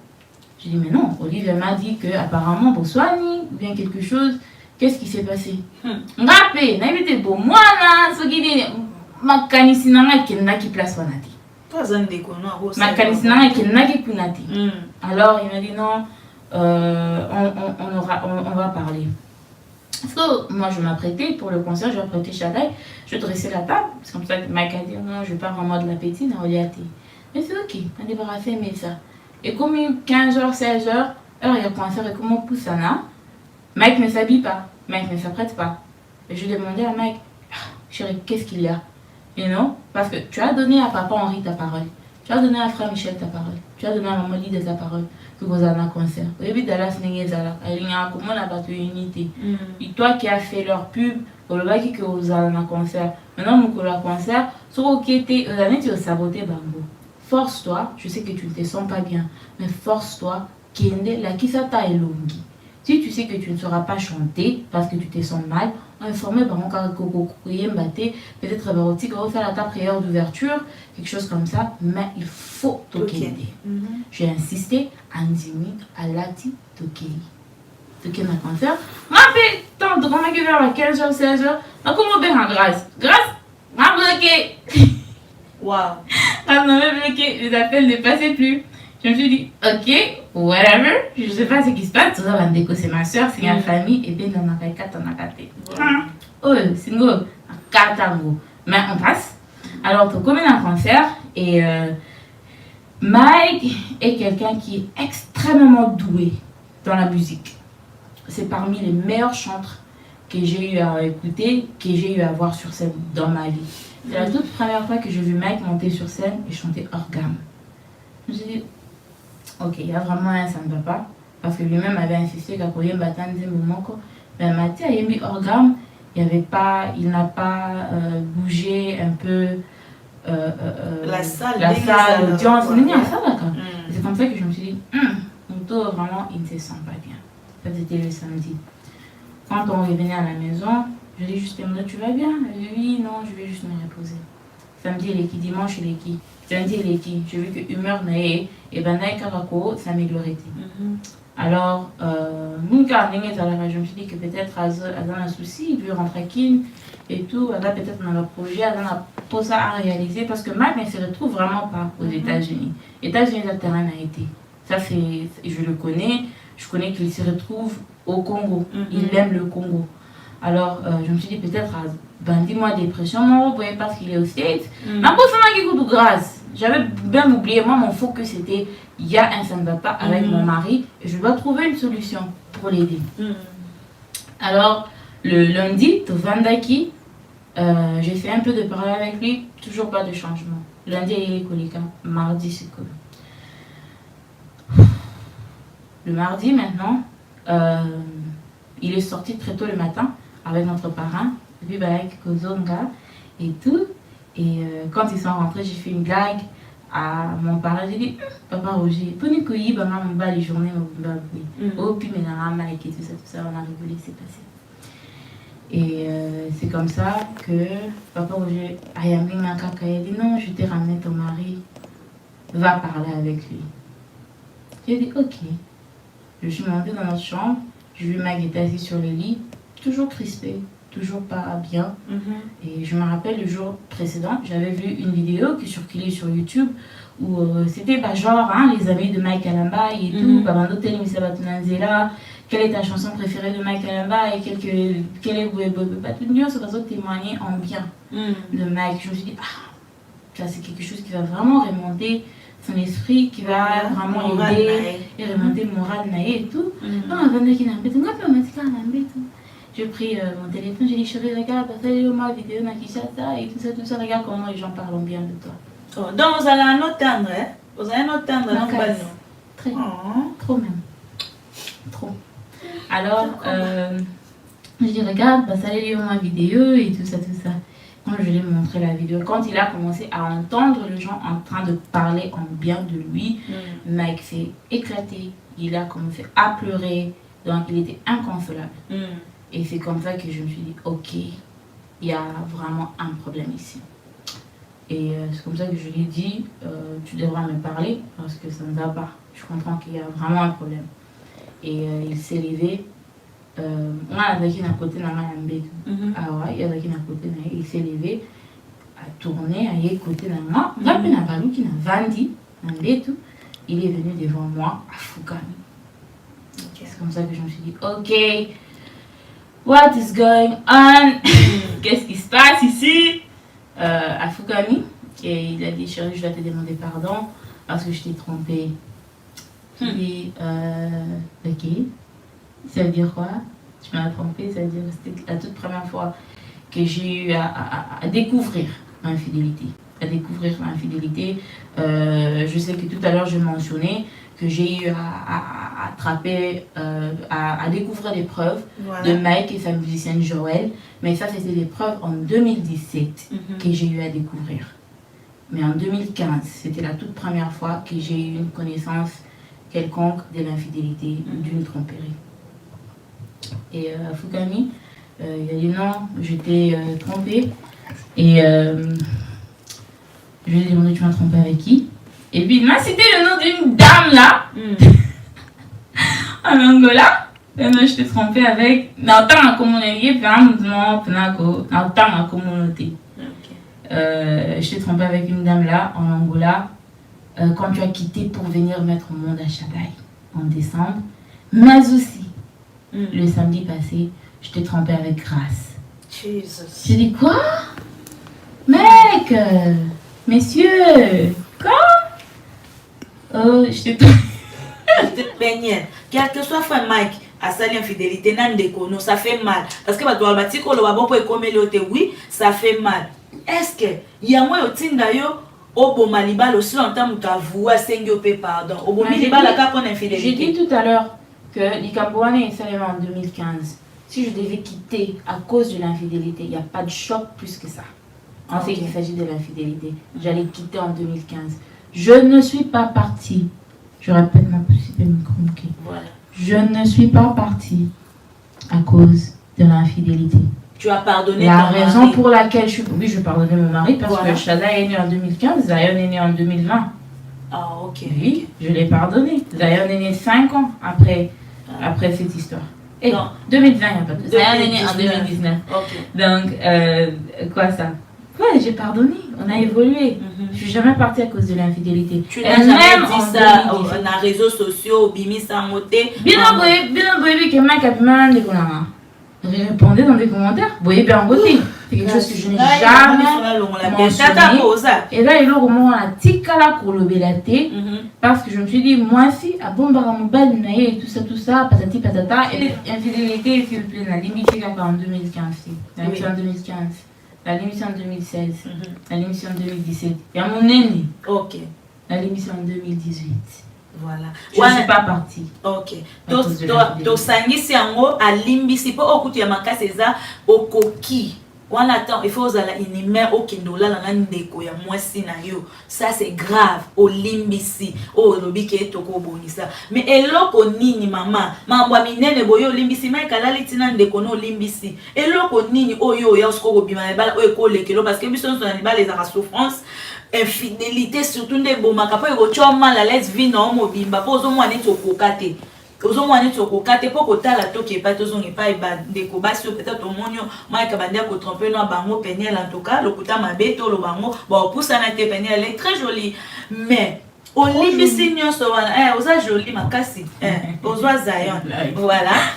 Je dis, mais non, Olivier m'a dit qu'apparemment, pour soigner, ou bien quelque chose, qu'est-ce qui s'est passé? Rappé, n'a été beau, moi, là, ce qui dit, ma canisina qui n'a qui place wanati. Ma canisina qui n'a qui punati. Alors, il m'a dit, non, on va parler. Parce que moi, je m'apprêtais pour le concert, je m'apprêtais Chadaï, je dressais la table. C'est comme ça que Mike a dit, non, je vais pas vraiment de l'appétit, non, mais c'est ok, on a débarrassé, mais ça. Et comme 15h, 16h, alors il y a concert, et comme on pousse ça, Mike ne s'habille pas, Mike ne s'apprête pas. Et je demandais à Mike, chérie, qu'est-ce qu'il y a? Et non, parce que tu as donné à papa Henri ta parole, tu as donné à frère Michel ta parole, tu as donné à maman Lydie ta parole. Que vous avez un concert. Et puis Dallas Nengezala, il y a comment la bateau unité. Et toi qui as fait leur pub, vous avez que vous avez un concert. Maintenant, nous avons un concert. Sur le côté, vous avez dit saboter Bango. Force-toi, je sais que tu ne te sens pas bien, mais force-toi, Kende, la Kisata et Longi. Si tu sais que tu ne sauras pas chanter parce que tu te sens mal, informé par mon peut-être faire la prière d'ouverture, quelque chose comme ça, mais il faut toquer. J'ai insisté, Anzimi, Alati, toquer. Toquer ma concert. Ma paix, tant de comment vers la 15h, 16h, ma comment faire en grâce. Grâce, ma bloqué. Waouh. Ma bloqué, les appels ne passaient plus. Je me suis dit, ok, whatever, je ne sais pas ce qui se passe. Tout ça va me déco, c'est ma soeur, c'est ma famille, et bien on a fait 4, on a 4. Oh, c'est un 4 mais on passe. Alors, tu commis un concert, et Mike est quelqu'un qui est extrêmement doué dans la musique. C'est parmi les meilleurs chanteurs que j'ai eu à écouter, que j'ai eu à voir sur scène dans ma vie. C'est la toute première fois que j'ai vu Mike monter sur scène et chanter hors gamme. Je me suis dit, ok, il y a vraiment un, ça ne va pas. Parce que lui-même avait insisté qu'à Koyen Batan disait mais Mathieu a mis hors gamme, il n'a pas bougé un peu la salle, l'audience. C'est comme ça que je me suis dit, Muto, vraiment, il ne se sent pas bien. Ça, c'était le samedi. Quand on revenait à la maison, je lui ai juste demandé, tu vas bien? Elle dit, oui, non, je vais juste me reposer. Samedi, il est qui? Dimanche, il est qui? Lundi, il est qui? J'ai vu que humeur naïe et banaï karako s'améliorait. Alors, je me suis dit que peut-être elle a un souci, il veut rentrer à Kin et tout, elle a peut-être dans leur projet, elle a pas ça à réaliser parce que Mike ne se retrouve vraiment pas aux États-Unis. États-Unis, le terrain a été. Ça, je le connais, je connais qu'il se retrouve au Congo. Il aime le Congo. Alors, je me suis dit peut-être, dis-moi dépression, non, parce qu'il est au States. Mais pour ça, il y a beaucoup de grâce. J'avais bien oublié, moi, mon focus c'était, il y a un ça ne va pas avec mon mari, et je dois trouver une solution pour l'aider. Alors, le lundi, Tovandaki, j'ai fait un peu de parler avec lui, toujours pas de changement. Lundi, il est colika, mardi, c'est cool. Le mardi, maintenant, il est sorti très tôt le matin avec notre parrain, puis avec Kozonga et tout. Et quand ils sont rentrés, j'ai fait une blague à mon parent, j'ai dit, papa Roger, pour nous cueillir, on va les journées, on va oh, puis maintenant, Mike et tout ça, on a rigolé, c'est passé. Et c'est comme ça que papa Roger a dit non, je t'ai ramené ton mari, va parler avec lui. J'ai dit ok. Je suis montée dans notre chambre, je lui Mike était assis sur le lit, toujours crispé, toujours pas bien. Et je me rappelle le jour précédent, j'avais vu une vidéo qui circulait sur YouTube où c'était genre les amis de Mike Alamba et tout, quelle est ta chanson préférée de Mike Alamba et quel est témoigner en bien de Mike. Je me suis dit, ça c'est quelque chose qui va vraiment remonter son esprit, qui va vraiment aider et remonter le moral et tout. J'ai pris mon téléphone, j'ai dit chérie, regarde, ma vidéo na Kinshasa et tout ça, regarde comment les gens parlent bien de toi. Oh, donc vous allez un autre tendre, hein? Vous allez un autre tendre, très, trop même. Trop. Alors, je dis regarde, ça allait lire ma vidéo et tout ça. Quand je lui ai montré la vidéo, quand il a commencé à entendre les gens en train de parler en bien de lui, Mike s'est éclaté, il a commencé à pleurer, donc il était inconsolable. Et c'est comme ça que je me suis dit, ok, il y a vraiment un problème ici. Et c'est comme ça que je lui ai dit, tu devras me parler parce que ça ne va pas. Je comprends qu'il y a vraiment un problème. Et il s'est levé. On a avec un côté dans ma il s'est levé, a tourné, a écouté dans moi. Il est venu devant moi à Fukami. C'est comme ça que je me suis dit, ok, what is going on? Qu'est-ce qui se passe ici? À Fukami. Et il a dit, chérie, je dois te demander pardon parce que je t'ai trompé. J'ai dit, ok. Ça veut dire quoi? Tu m'as trompé, ça veut dire que c'était la toute première fois que j'ai eu à découvrir ma infidélité. Je sais que tout à l'heure je mentionnais que j'ai eu à attraper, à découvrir des preuves de Mike et sa musicienne Joël. Mais ça, c'était des preuves en 2017 que j'ai eu à découvrir. Mais en 2015, c'était la toute première fois que j'ai eu une connaissance quelconque de l'infidélité ou d'une tromperie. Et Fukami, il a dit non, je t'ai trompé. Et je lui ai demandé, tu m'as trompé avec qui? Et puis il m'a cité le nom d'une dame là, en Angola. Et moi, je t'ai trompé avec Nautan à communauté, je t'ai trompé avec une dame là, en Angola, quand tu as quitté pour venir mettre au monde à Chadaï en décembre. Mais aussi, le samedi passé, je t'ai trompé avec Grâce. J'ai dit quoi? Mec, messieurs, quoi? Oh, je t'ai trompé. Quel que soit frère Mike, à sa infidélité, ça fait mal. Parce que oui, ça fait mal. Est-ce que il y a moins de d'ailleurs au bon malibal aussi longtemps que vous à pardon. Au bon malibal la pour infidélité. J'ai dit tout à l'heure que l'Ikambouane est seulement en 2015. Si je devais quitter à cause de l'infidélité, il n'y a pas de choc plus que ça. En fait, il s'agit de l'infidélité. J'allais quitter en 2015. Je ne suis pas partie. Je répète ma possible micro. Voilà. Je ne suis pas partie à cause de l'infidélité. Tu as pardonné la raison mari. Pour laquelle je suis... Oui, je pardonnais mon mari parce que Shada est né en 2015, Zion est né en 2020. Ah, ok. Oui, je l'ai pardonné. Zion est né 5 ans après cette histoire. Et non. 2020, il n'y a pas de... Zion est né en 2019. Ok. Donc, quoi ça? Ouais, j'ai pardonné. On a évolué. Je suis jamais partie à cause de l'infidélité. Tu n'as jamais dit ça dans les réseaux sociaux, bimi sangoté. Bien envoyé que Mike a demandé qu'on a... Répondez dans les commentaires. Vous voyez bien en côté. C'est quelque chose que je n'ai jamais mentionné. Et là, il y a comment la tikala pour le belaté. Parce que je me suis dit, moi aussi, à Bombaramobal, et tout ça, patati patata. Et l'infidélité, s'il vous plaît, la limite en 2015. La limite en 2015. La limite en 2016. La limite en 2017. Il y a mon aîné. Ok. La limite en 2018. Voilà. Je ne suis pas partie. Ok. Donc, sangisi yango alimbisi po okutu ya makasi eza okoki on attend, il faut une humain au kindola la ndeko ya mwasi na yo. Ça c'est grave. Au limbisi, au lobike toko bonisa. Mais eloko nini mama, mambo minene boyo limbisi mai kala litina ndeko no limbisi. Eloko nini oyo ya usko bima bala o ekole kelo parce que biso na bala les souffrance, infidélité surtout nde bomaka po ego choma la let's vie na omo bimba po zo mwana tokokate. Ozo mwana tokokate po kotala toke pa tozo ngepa ba ndeko basi peut-être au monyo mai ka bandia ko tromper no bango Peniel en tout cas lokuta mabeto lo bango ba poussa na te Peniel elle est très jolie mais olimbisi nyonso wana oza jolie makasi ozwa Zion voilà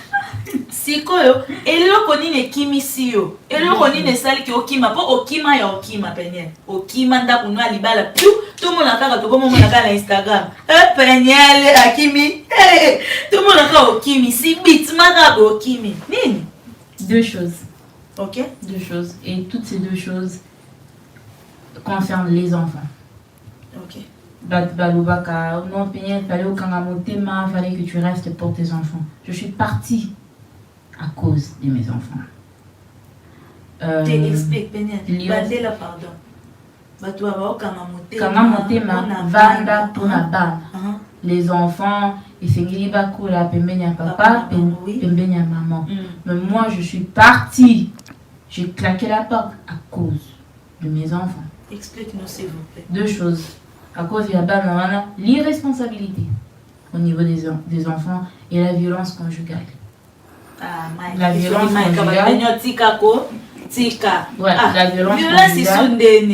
sikoyo eloko nini kimisi yo eloko nini sali ki okima po okima ya okima Peniel okima nda kunwa libala piu tout le monde a kaka to komo mona kala Instagram Peniel akimi tout le monde a kaka okimi si bit maka okimi nini Deux choses. OK Deux choses. Et toutes ces deux choses concernent les enfants. OK Balubaka, non, Peniel, fallait au Kangamotema, fallait que tu restes pour tes enfants. Je suis partie à cause de mes enfants. Explique, Peniel. Bandela, pardon. Batua ba Kangamotema, vanda pour la bana. Les enfants, ils s'engagent beaucoup la pembenya papa, pembenya maman. Mais moi, je suis partie. J'ai claqué la porte à cause de mes enfants. Explique-nous, s'il vous plaît. Deux choses. À cause de la banane, l'irresponsabilité au niveau des enfants et la violence conjugale. La violence conjugale. Ouais,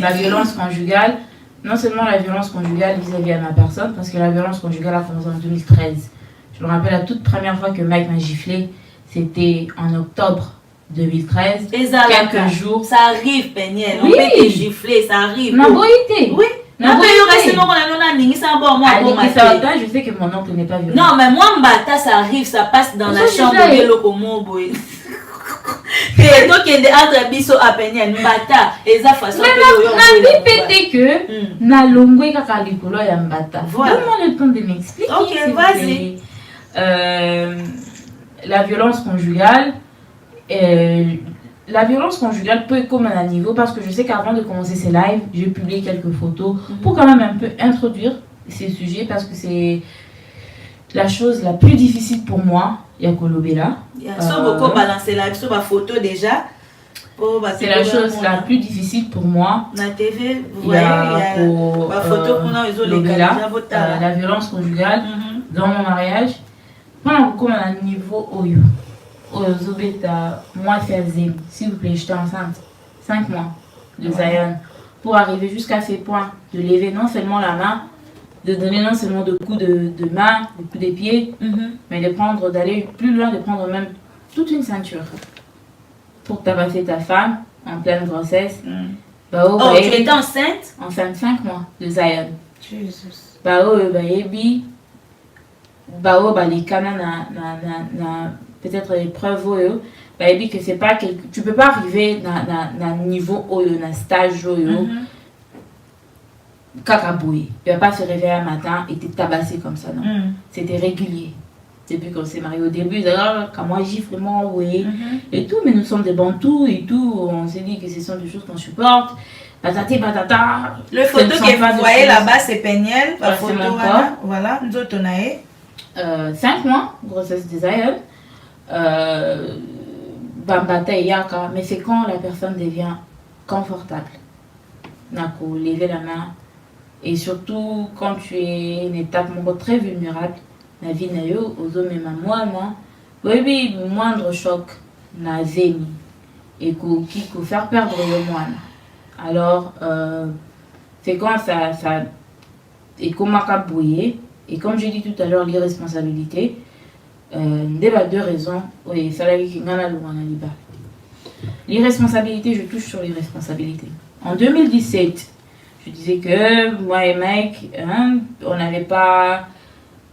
la violence conjugale. Non seulement la violence conjugale vis-à-vis de ma personne, parce que la violence conjugale a commencé en 2013. Je me rappelle la toute première fois que Mike m'a giflé, c'était en octobre 2013. Quelques jours. Ça arrive, Peniel. Oui. On peut te gifler, ça arrive. Ma boïté. Oui. Je sais que mon oncle n'est pas violent. Non, mais moi, Mbata, ça arrive, ça passe dans la chambre de l'Okomo. Et donc, il y a des biso à Peniel, Mbata, et ça façon que pété que na longwe kaka likolo ya Mbata. Voilà. Donne-moi le temps de m'expliquer. Ok, vas-y. La violence conjugale. La violence conjugale peut être comme à un niveau parce que je sais qu'avant de commencer ces lives, j'ai publié quelques photos pour quand même un peu introduire ces sujets parce que c'est la chose la plus difficile pour moi. Il y a Kolobela. Il y a beaucoup balancer la photo déjà. C'est la chose la plus difficile pour moi. La TV, il y a la photo la violence conjugale dans mon mariage. Comme à un niveau Oyo. Moi, s'il vous plaît, j'étais enceinte 5 mois de Zion pour arriver jusqu'à ces points de lever non seulement la main, de donner non seulement de coups de main, de coups de pied, mais d'aller plus loin, de prendre même toute une ceinture pour tabasser ta femme en pleine grossesse. Tu étais enceinte? Enceinte 5 mois de Zion. Jesus. Peut-être les preuves que c'est pas quelque... tu peux pas arriver dans niveau dans stage kakaboué. Tu vas pas se réveiller un matin et te tabasser comme ça, non. C'était régulier. Depuis qu'on s'est marié au début, quand moi gifle moi et tout, mais nous sommes des bantous et tout, on s'est dit que ce sont des choses qu'on supporte. Patati patata. Le photo que vous voyez là-bas, c'est Peniel. La photo, c'est mon corps. Voilà, nous autres on a 5 mois, grossesse de Zion. Bambata et Yaka, mais c'est quand la personne devient confortable. Nako, lever la main. Et surtout quand tu es une étape très vulnérable, la vie n'a eu aux hommes et moi, oui, moindre choc n'a zémi et qui peut faire perdre le moine. Alors, c'est quand ça et comment bouiller. Et comme j'ai dit tout à l'heure, l'irresponsabilité. Deux raisons. Oui, ça l'a dit l'irresponsabilité, je touche sur l'irresponsabilité. En 2017, je disais que moi et Mike, on n'avait pas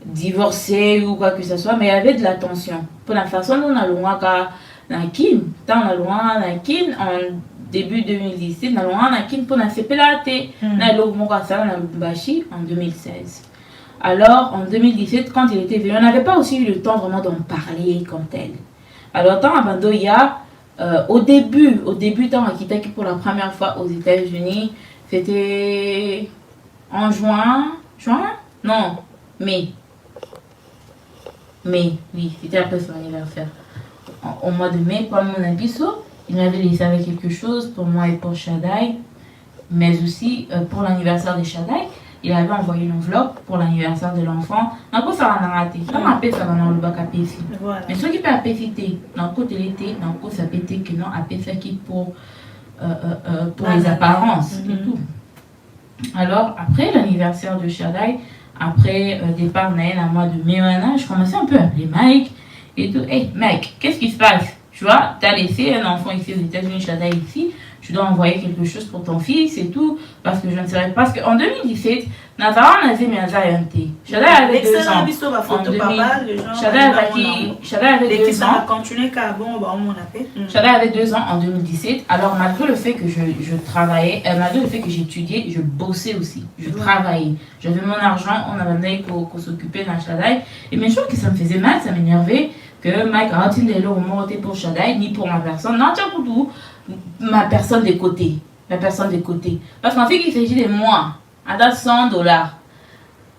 divorcé ou quoi que ce soit, mais il y avait de la tension. Pour la façon dont on a loin en début 2017, on a loin pour la CPLAT, en 2016. Alors, en 2017, quand il était venu, on n'avait pas aussi eu le temps vraiment d'en parler comme tel. Alors, tant à Bandoya, Au début, quand on a quitté pour la première fois aux États-Unis, c'était en juin? Non, mai. Oui, c'était après son anniversaire. Au mois de mai, pour mon abisso, il m'avait laissé avec quelque chose pour moi et pour Shadai, mais aussi pour l'anniversaire de Shadai. Il avait envoyé une enveloppe pour l'anniversaire de l'enfant. Donc, ça va raté. Ça m'a appelé ça dans le bac à PC. Mais ceux qui peuvent appeler c'était, dans le côté l'été, dans le côté ça pété que non, appelé ça qui pour les apparences et tout. Alors, après l'anniversaire de Shadai, après départ Naël à mois de mai, je commençais un peu à appeler Mike et tout. Hey Mike, qu'est-ce qui se passe? Tu vois, tu as laissé un enfant ici aux États-Unis, Shadai ici. Tu dois envoyer quelque chose pour ton fils et tout, parce que je ne sais pas. Parce qu'en 2017, Nathalie a dit Shadai avait 2 ans. Shadai avait 2 ans en 2017. Alors, malgré le fait que je travaillais, malgré le fait que j'étudiais, je bossais aussi. Je travaillais. J'avais mon argent, on avait pour s'occuper d'un Shadai. Et bien sûr que ça me faisait mal, ça m'énervait que Mike a dit au moment pour Shadai, ni pour ma personne. Non, tiens, pour tout. Ma personne de côté. Parce qu'en fait, il s'agit de moi. À $100.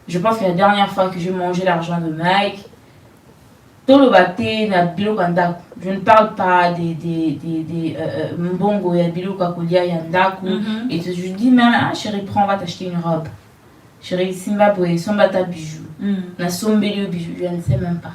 Je pense que la dernière fois que j'ai mangé l'argent de Mike, je ne parle pas des mbongo, ya bilo kakulia, yandaku. Et je dis même, ah chérie, prends, on va t'acheter une robe. Chérie, Zimbabwe, sombata bijoux. Na sombelio bijoux, je ne sais même pas.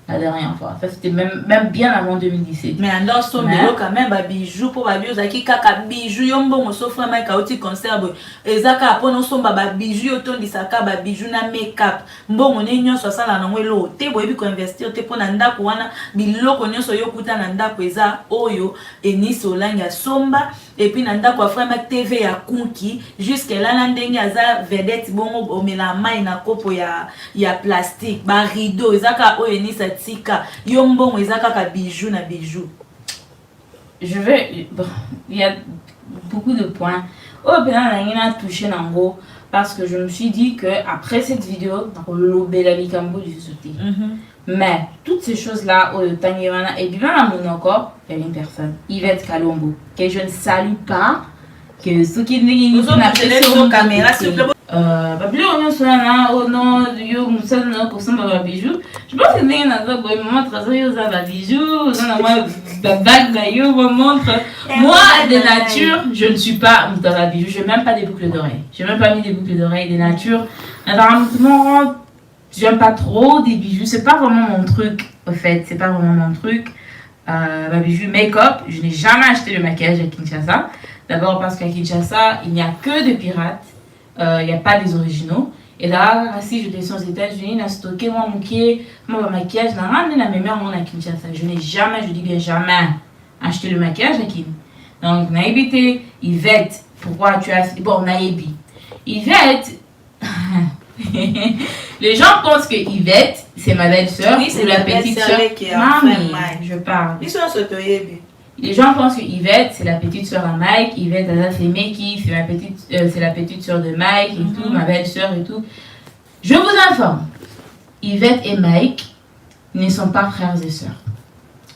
La dernière fois. Ça, c'était même bien avant 2017. Mais en dehors, quand même, bijoux pour les bijoux, qui kaka bijoux, yombo, sauf un mec qui conserve. Et zaka, pour nous, sommes bijoux, autant de saka, bijoux, na make-up. Bon, on est sur ça, là, on est là. T'es beau, et investir, t'es pour nanda, pour un bilo, qu'on est sur yokuta, nanda, pesa, oyo, et ni solanga, somba, et puis nanda, quoi, frère, TV à kunki, jusqu'à là, l'andeng, aza, vedette, bon, au mélama, il n'a pas ya plastique, ba rideau, zaka, oyo, ni sa tika yombo ezaka ka bijoux na bijoux. Je vais il y a beaucoup de points on a touché nango parce que je me suis dit que après cette vidéo dans l'obela likambo du sauté. Mais toutes ces choses là au Tangevana et bien à mon encore il y a une personne Yvette Kalombo que je ne salue pas que ceux qui nous ont caméra sur le on soit là au nom yo musal na ko samba bijou je pense que n'est na za boy maman trazo yo za bijou na moi bague na yo me montre moi de nature je ne suis pas dans la bijou je n'ai même pas des boucles d'oreilles j'ai même pas mis des boucles d'oreilles de nature apparemment j'aime pas trop des bijoux c'est pas vraiment mon truc au fait c'est pas vraiment mon truc bijou make-up je n'ai jamais acheté le maquillage à Kinshasa d'abord parce qu'à Kinshasa il n'y a que de pirates. Il n'y a pas des originaux. Et là, si je descends aux États-Unis, j'ai stocké mon maquillage, je n'ai jamais, je dis bien jamais, acheté le maquillage à Kim. Donc, Naïbité, Yvette, pourquoi tu as. Bon, Naïbi. Yvette, les gens pensent que Yvette, c'est ma belle-sœur, oui, c'est ou la petite sœur. Mamie, je parle. Ils sont sur les gens pensent que Yvette, c'est la petite sœur à Mike. Yvette, c'est Meki, c'est la petite sœur de Mike et tout, ma belle-sœur et tout. Je vous informe, Yvette et Mike ne sont pas frères et sœurs.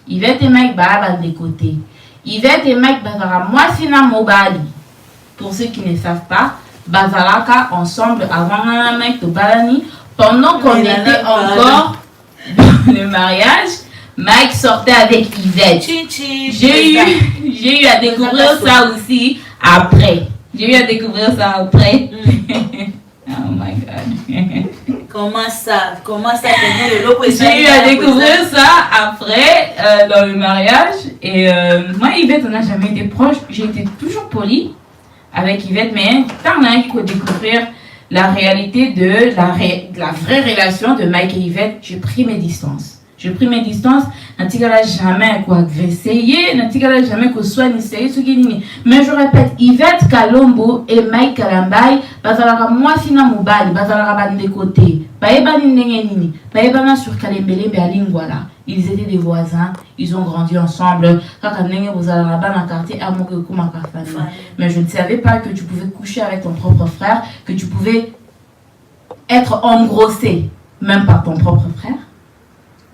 Yvette et Mike, bah, des côtés. Yvette et Mike, bah, moi, c'est Mobali. Pour ceux qui ne savent pas, Bazalaka ensemble avant Mike de Balani, pendant qu'on était encore dans le mariage. Mike sortait avec Yvette. J'ai eu à découvrir ça aussi après. Oh my God. Comment ça J'ai eu à découvrir ça après dans le mariage. Et moi et Yvette, on n'a jamais été proches. J'ai été toujours polie avec Yvette, mais tant qu'il faut découvrir la réalité de la vraie relation de Mike et Yvette, j'ai pris mes distances. J'ai pris mes distances, n'a jamais quoi agresser, n'a jamais quoi soit ni. Mais je répète, Yvette Kalombo et Mike Kalambay, bazalaka moi sina mobali, bazalaka ban de côté. Baeba ni nini, baeba na sur Kalembele be alingwala. Ils étaient des voisins, ils ont grandi ensemble. Kaka nenge bozalaka ban na quartier amoke kuma kafani. Mais je ne savais pas que tu pouvais coucher avec ton propre frère, que tu pouvais être engrossé même par ton propre frère.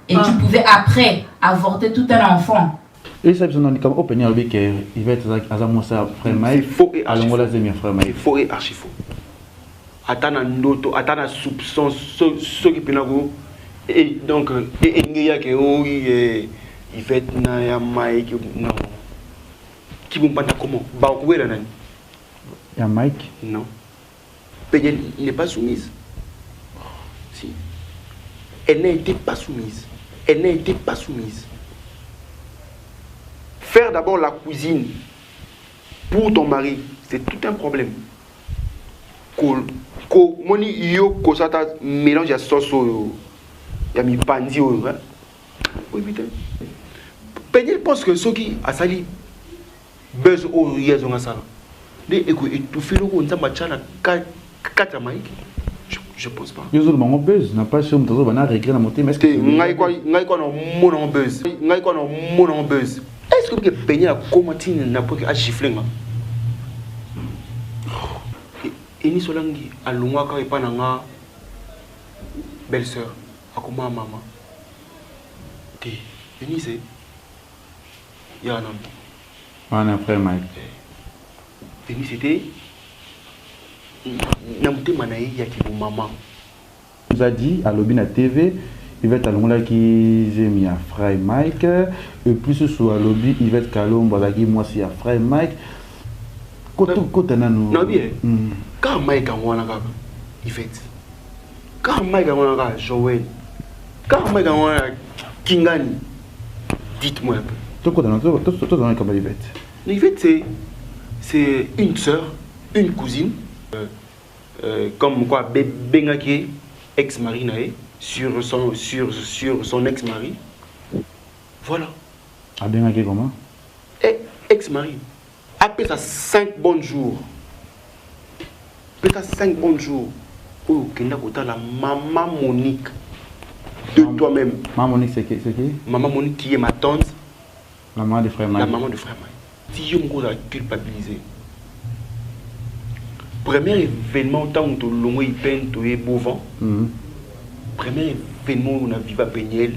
Et tu pouvais après avorter tout un enfant. Et ça, ils ont dit comme opinion avec il va être à ça frère Mike. C'est faux et archi faux. C'est faux et archi faux. Attends un soupçon, ce qui peut et donc, il y a que il fait un Mike. Non. Qui vont pas comment? Bah, où est la nani? Il y a Mike? Non. Péniel n'est pas soumise. Si. Elle n'était pas soumise. Elle n'était pas soumise. Faire d'abord la cuisine pour ton mari, c'est tout un problème. Moni yo kosata mélange à sauce ya mi pandi o. Oui putain. Péniel pense que ce qui a sali buzz au yezo nga sala. De étouffer le on ça machana kata Mike. Je pense pas. Yo zo bango buzz na pas chez mutazo bana regret na monter mais est-ce que ngai quoi no mon buzz. Ngai quoi no mon buzz. Est-ce que Péniel a commenté na pour a gifler nga? Et ni solangi a longwa ka epa nanga belle-sœur akoma maman. Te, ni c'est ya non. On a frère Mike. Denis c'était namte manaï ya ki maman. Nous a dit à Lobina TV, il va être à l'ongla qui j'ai mis à frère Mike et plus sur à Lobby, il va être Kalomba là qui moi c'est à frère Mike. Côté nanu. Non bien. Quand Mike a wana ka il fait. Quand Mike a wana ka Joël. Quand Mike a wana Kingani. Dites-moi un peu. Tout dans comme Yvette. Yvette c'est une sœur, une cousine, comme quoi Bengaki ex-mari naé sur son ex-mari. Voilà. Ah Bengaki comment? Ex-mari. Après ça 5 bons jours. Après ça 5 bons jours. Oh, Kenda Kota la maman Monique de toi-même. Maman Monique c'est qui? Maman Monique qui est ma tante. La maman de frère Mike. La maman de frère Mike. Si je me cause à culpabiliser. Premier événement où tu as longue et peine, tu es beau vent. Premier événement où on a vécu à Péniel.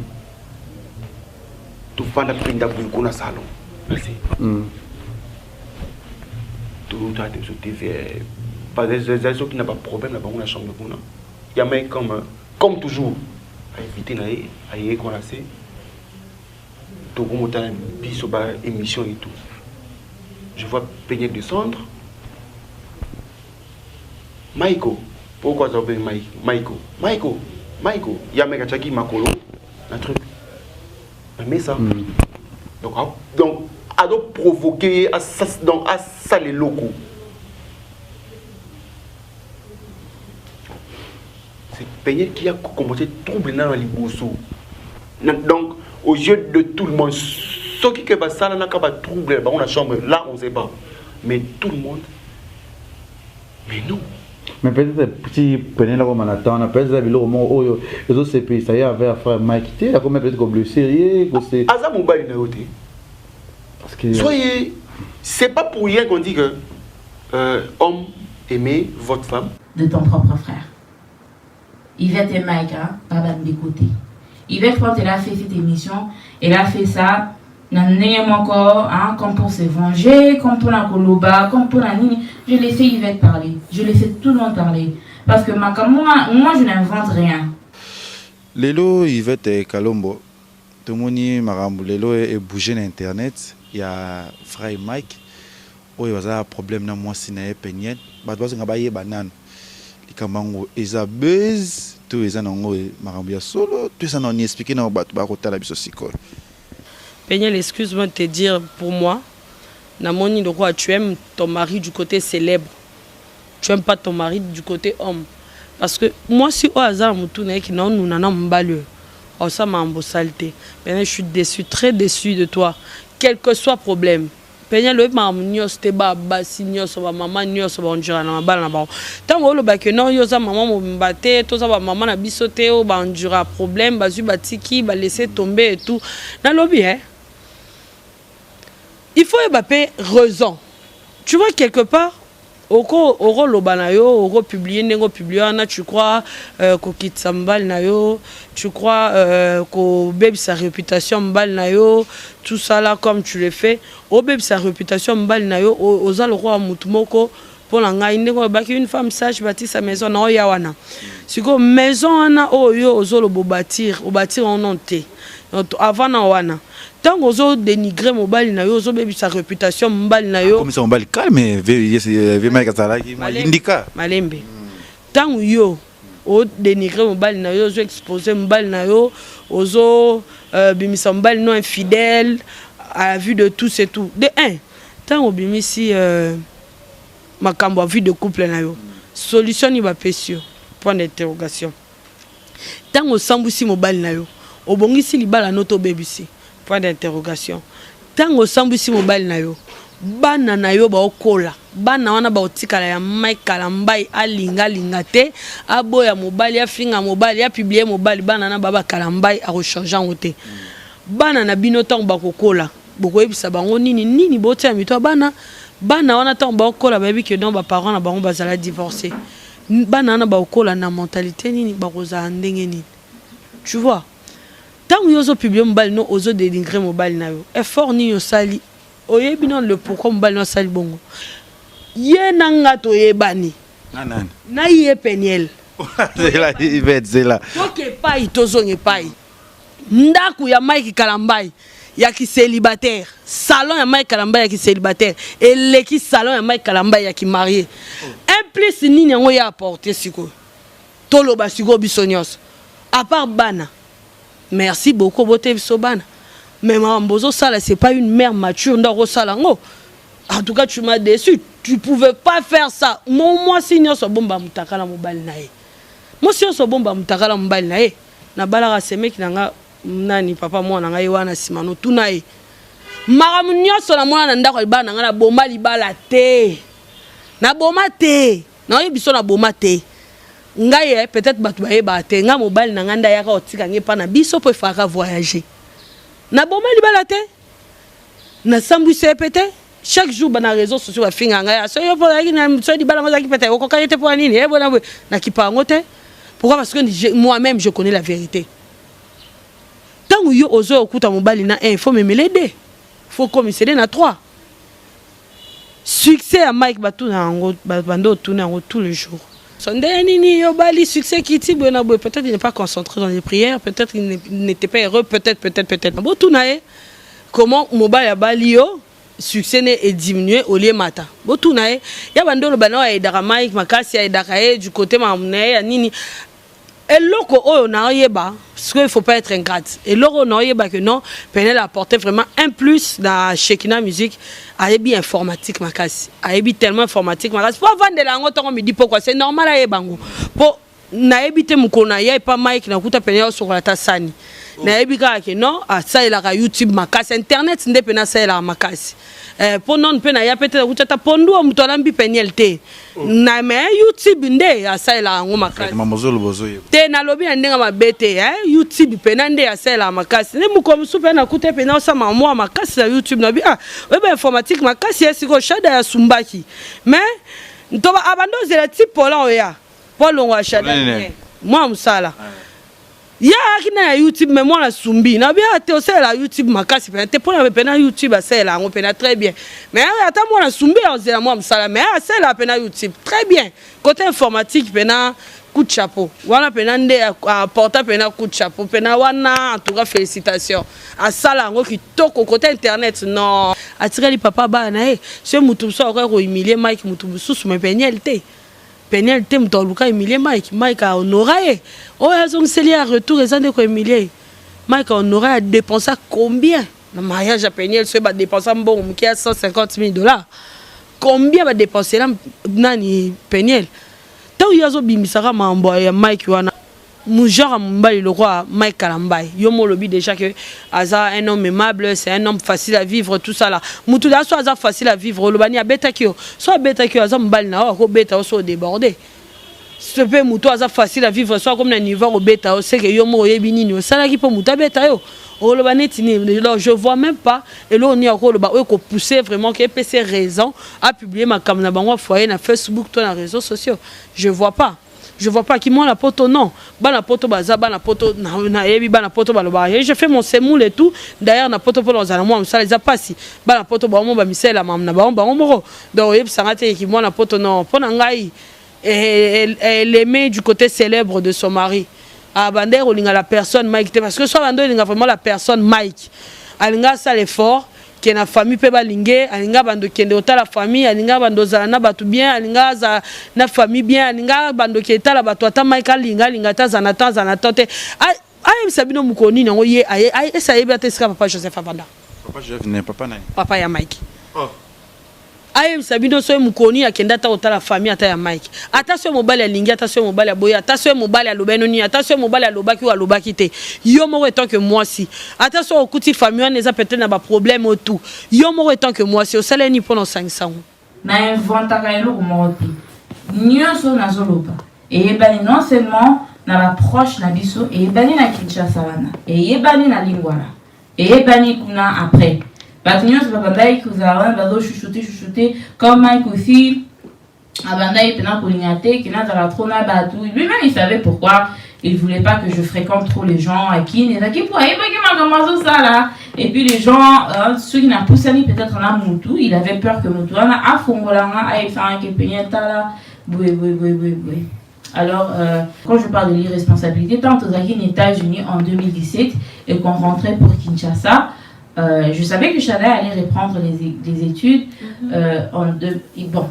Tu fais la peine d'avoir un salon. Merci. Tu as été sur TV. Pas des gens qui n'ont pas de problème dans la chambre de Pouna. Il y a même comme toujours, à éviter à y connaître. Tu as une émission et tout. Je vois Péniel descendre. Maïko. Pourquoi ça s'appelle Maïko? Maïko. Il y a un mec qui m'a collé. Un truc. Mais ça. Donc, à donc provoquer à ça les locaux. C'est Péniel qui a commencé à troubler dans les bourseaux. Donc, aux yeux de tout le monde, ceux qui ont ça, n'a pas troublé dans la chambre, là on ne sait pas. Mais tout le monde. Mais non. Mais peut-être si Péniel là comme on attend, peut-être là le moment où les autres CP ça y avait à faire Mike qui là comme peut-être comme le sérieux, que c'est. Asa mobile n'a été. Parce que. Soyez, c'est pas pour rien qu'on dit que homme aimez votre femme. De ton propre frère. Yvette et Mike, pas des côtés. Yvette, quand elle a fait cette émission, elle a fait ça. Encore, comme pour se venger, comme pour la Koloba, comme pour la Nini. Je laissais Yvette parler. Je laissais tout le monde parler. Parce que moi je n'invente rien. Lelo, Yvette et Kalombo. Tout le monde marambo. Lelo est bougé sur Internet. Il y a frère Mike. Il y a un problème dans moi si n'est Péniel. Il y a un banane. Il y a buzz. Tout les gens ont marambo solo. Tout ça on expliqué dans la bisosicole. Péniel, excuse-moi de te dire, pour moi, Namoni de quoi tu aimes ton mari du côté célèbre. Tu n'aimes pas ton mari du côté homme. Parce que moi, si au hasard, nous n'avons pas lieu. Oh, ça m'a embossalté. Péniel, je suis déçu, très déçu de toi. Quel que soit le problème. Péniel, le maman, c'était baba, signor, maman, on dirait na bala na ba. Tant que le bac non, yosa maman m'battait, tout ça maman na bisoté, on dirait problème, bazu batiki, ba laisser tomber et tout. Dans lobby hein. Il faut évaper raison. Tu vois quelque part oko loba na yo oko publier nengo publier na tu crois ko kitsa mbali na yo tu crois ko bebe sa réputation mbali na yo tout ça là comme tu le fais o bebe sa réputation mbali na yo oza le roi mutu moko pour la ngai ndeko baki une femme sage bâtir sa maison na oya wana siko maison ana oyo ozolo bo bâtir en onté avant na wana tant ozo dénigrer mobali na yo ozo bebe sa réputation mbali na yo comme ça mobali calme ve Mike Azala ki indika malembe tant yo o dénigrer mobali na yo ozo exposer mobali na yo ozo bimisa mobali non infidèle à la vue de tous et tout de un tant o bimisi makambo à vue de couple na yo solution ni ba pesio point d'interrogation tant o sambusi mobali na yo obongisi libala noto bebisi point d'interrogation tant o sambusi mobali na yo bana na yo ba okola bana wana ba otikala ya Mike Kalambai alinga lingate aboya mobali afinga mobali a publier mobali bana na baba Kalambai a recharger ngote bana na bino tant ba kokola boko ebisa bango nini botia mito bana wana tant ba okola baby que non ba parents na bango bazala divorcer bana na ba okola na mentalité nini ba koza ndenge nini tu vois tant que vous publiez mobile non ozo dénigrer mobile na yo effort ni yo sali oyebi non le pourquoi mobile no sali bongo ye nanga to yebani nanani na ye peniel zela ibet zela toke pai tozonge pai ndaku ya Mike Kalambai ya ki célibataire salon ya Mike Kalambai ya ki célibataire et leki salon ya Mike Kalambai ya ki marié un plus nini ngo ya apporter siko toloba siko bisonyos à part bana. Merci beaucoup, Bote Sobana. Mais Mambozo Sala, c'est pas une mère mature. En tout cas, tu m'as déçu. Tu pouvais pas faire ça. Moi, si nous sommes bomba mutakala mobile nae. Moi, si nous sommes bomba mutakala mobile nae. Na balara seme ki nanga nani papa moi nanga wana simano tunae. Maramu nyoso na mwana ndako libana nanga na bomba libala te. Na bomba te. Na yebiso na bomba te. Ngaye peut-être batu bayeba te nga mobile na nganda yaka otika ngepa na biso po faka voyager na boma libala te na sambwise pété chaque jour bana réseaux sociaux a finga nga so yo pour na so di bala ngaki pété ko kayete pour nini e bona na kipango te pourquoi parce que moi-même je connais la vérité tant yo ozo okuta mobile na il faut me l'aider faut commissaire na 3 succès à Mike Batu na ngo bando tourner en tous les jours. Son dernier Yobali succès qui dit peut-être il n'est pas concentré dans les prières, peut-être il n'était pas heureux, peut-être. Bon tout nae comment mobile ya balio succès est diminué au lieu mata. Bon tout nae ya bandolo bana ya dara Mike makasi ya dara du côté mamne ya nini. Et loko o na yeba parce qu'il faut pas être ingrate. Et loko na yeba que non, Penel a apporté vraiment un plus dans Shekina musique, ayebi informatique makasi. Ayebi tellement informatique makasi. Pour vendre la ngoto on me dit pourquoi c'est normal à yebango. Pour na yebite mukona ya pas Mike na kuta Penel sur la tasani. Na yebika que non, à ça il a YouTube makasi internet ndé pena ça il a makasi. Pour non pena ya peut-être kuta pondu mutolambi Penel te. Na me YouTube ndé à ça il a ngo makasi. Mamozolo bozoye. Te na lobi ndenga mabete YouTube pena ndé à ça il a makasi. Ne mukomu super na kuta pena ça mamwa makasi sur YouTube na bi weba informatique makasi siko shada ya sumbaki. Mais ntoba abando zela type pola oya. Polo wa shada. Moi musala. Ya kina ya YouTube mais moi la sumbi na bien te aussi la YouTube makasi pe te pona pe na YouTube ça là on peut très bien mais attends moi la sumbi on dit moi msala mais ça là pe na YouTube très bien côté informatique pe na coup de chapeau wana pe na ndé apporter pe na coup de chapeau pe na wana en tout cas félicitations à ça là ngo ki toko côté internet non attirer les papa ba na ce mutu so ko humilier Mike mutu susu me penalité Penel tem toluka humilier Mike a honoré oh ils ont scellé à retour ils ont de quoi humilier Mike a honoré a dépensé combien le mariage à Penel se va dépenser bon qui a $150,000 combien va dépenser là nani Penel tant ils ont bimisara mambo ya Mike wana Moujara Mbali le roi Mike Kalambai yomo lobi déjà que Aza un homme aimable c'est un homme facile à vivre tout ça là mutuda so Aza facile à vivre le bani a betakio soit betakio Aza Mbali na ko beta so débordé ce peu mutu Aza facile à vivre soit comme na niveau au beta o c'est que yomo yebi nini o sala ki po muta beta yo Alors, je vois même pas. Et là, on est encore pousser vraiment qu'il y ait raisons à publier ma caméra foyer na Facebook, dans les réseaux sociaux. Je vois pas. Je vois pas qui moi la poto non. Ba la poto baza, ba la poto na yebi, ba la poto baloba. Je fais mon semoule et tout. D'ailleurs na poto pour nos moi ça les a pas si. Ba la poto ba mo ba misel la mam na ba mo. Donc yeb sangate qui moi la poto non. Pona ngai elle aimait du côté célèbre de son mari. À bander ou linga la personne Mike parce que soit bando linga vraiment la personne Mike. Alinga ça l'effort. Que na famille pe balingue alinga bando kende ota la famille alinga bando za na batu bien alinga za na famille bien alinga bando keta la batu ata maika linga ta za na tote ay sabino mukoni nango ye ay esa yeba te ska papa Joseph Abanda papa Joseph ne papa nani papa ya Mike oh ay sabino so mukoni akenda ta ota la famille ata ya Mike attention mobile alinga attention mobile boya attention mobile alobeno ni attention mobile alobaki ou alobaki te yo moko étant que moi si attention okuti famille on eza peut-être na ba problème autour yo moko étant que moi si au salaire ni pendant 500 na inventa ka eloko moko te nyonso nazoloba eyebani non seulement na l'approche na biso eyebani na Kinshasa wana eyebani na Lingwala eyebani kuna après Batunios babandai kuzawana bazo chuchoter comme Mike aussi abandai pendant Polignaté qui n'a pas trop na batu lui-même il savait pourquoi il voulait pas que je fréquente trop les gens à qui et qui pour pas qui m'a commencé ça là et puis les gens ceux qui n'a poussé peut-être en a Moutou il avait peur que Moutou en a afongolanga a fait un kepenyata là oui. Alors, quand je parle de l'irresponsabilité, tant aux États-Unis en 2017 et qu'on rentrait pour Kinshasa, je savais que Chada allait reprendre les études,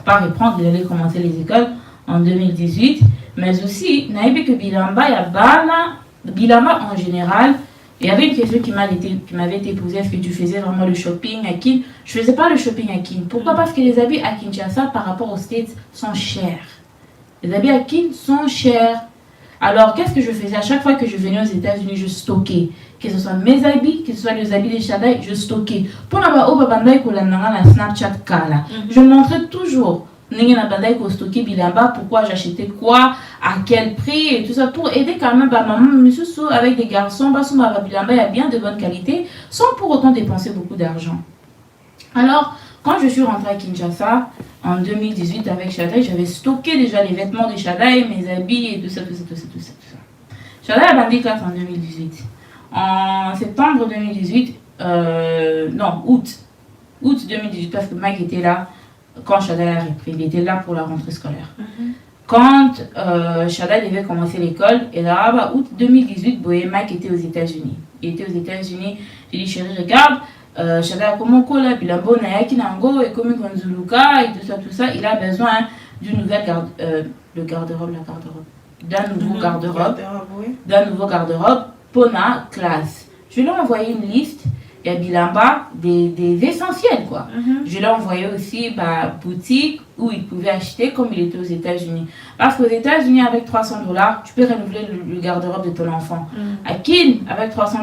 pas reprendre, il allait commencer les écoles en 2018, mais aussi, naïbe que Bilamba en général, il y avait une question qui m'avait été posée, est-ce que tu faisais vraiment le shopping à Kin? Je ne faisais pas le shopping à Kin. Pourquoi? Parce que les habits à Kinshasa par rapport aux States sont chers. Les habits à Kin sont chers. Alors, qu'est-ce que je faisais? À chaque fois que je venais aux États-Unis, je stockais. Que ce soit mes habits, que ce soit les habits de Chada, je stockais. Pour la Snapchat Kala, je montrais toujours pourquoi j'achetais quoi, à quel prix et tout ça, pour aider quand même maman, monsieur Sou, avec des garçons, il y a bien de bonne qualité, sans pour autant dépenser beaucoup d'argent. Alors, quand je suis rentrée à Kinshasa, en 2018 avec Chada, j'avais stocké déjà les vêtements de Chada, mes habits et tout ça. Chada a bandé 4 en 2018. En septembre 2018, août 2018, parce que Mike était là quand Chada a repris, il était là pour la rentrée scolaire. Quand Chada devait commencer l'école, et là, août 2018, Mike était aux États-Unis. Il était aux États-Unis, j'ai dit chérie, regarde, Chada Komoko, là, puis la bonne Ayaki Nango, et comme Konzuluka, et tout ça, il a besoin d'une nouvelle garde-robe, d'un nouveau garde-robe pour la classe. Je lui ai envoyé une liste et Bilamba des essentiels quoi. Je lui ai envoyé aussi boutique où il pouvait acheter comme il était aux États-Unis. Parce qu'aux États-Unis avec $300, tu peux renouveler le garde-robe de ton enfant. À Kin, avec $300,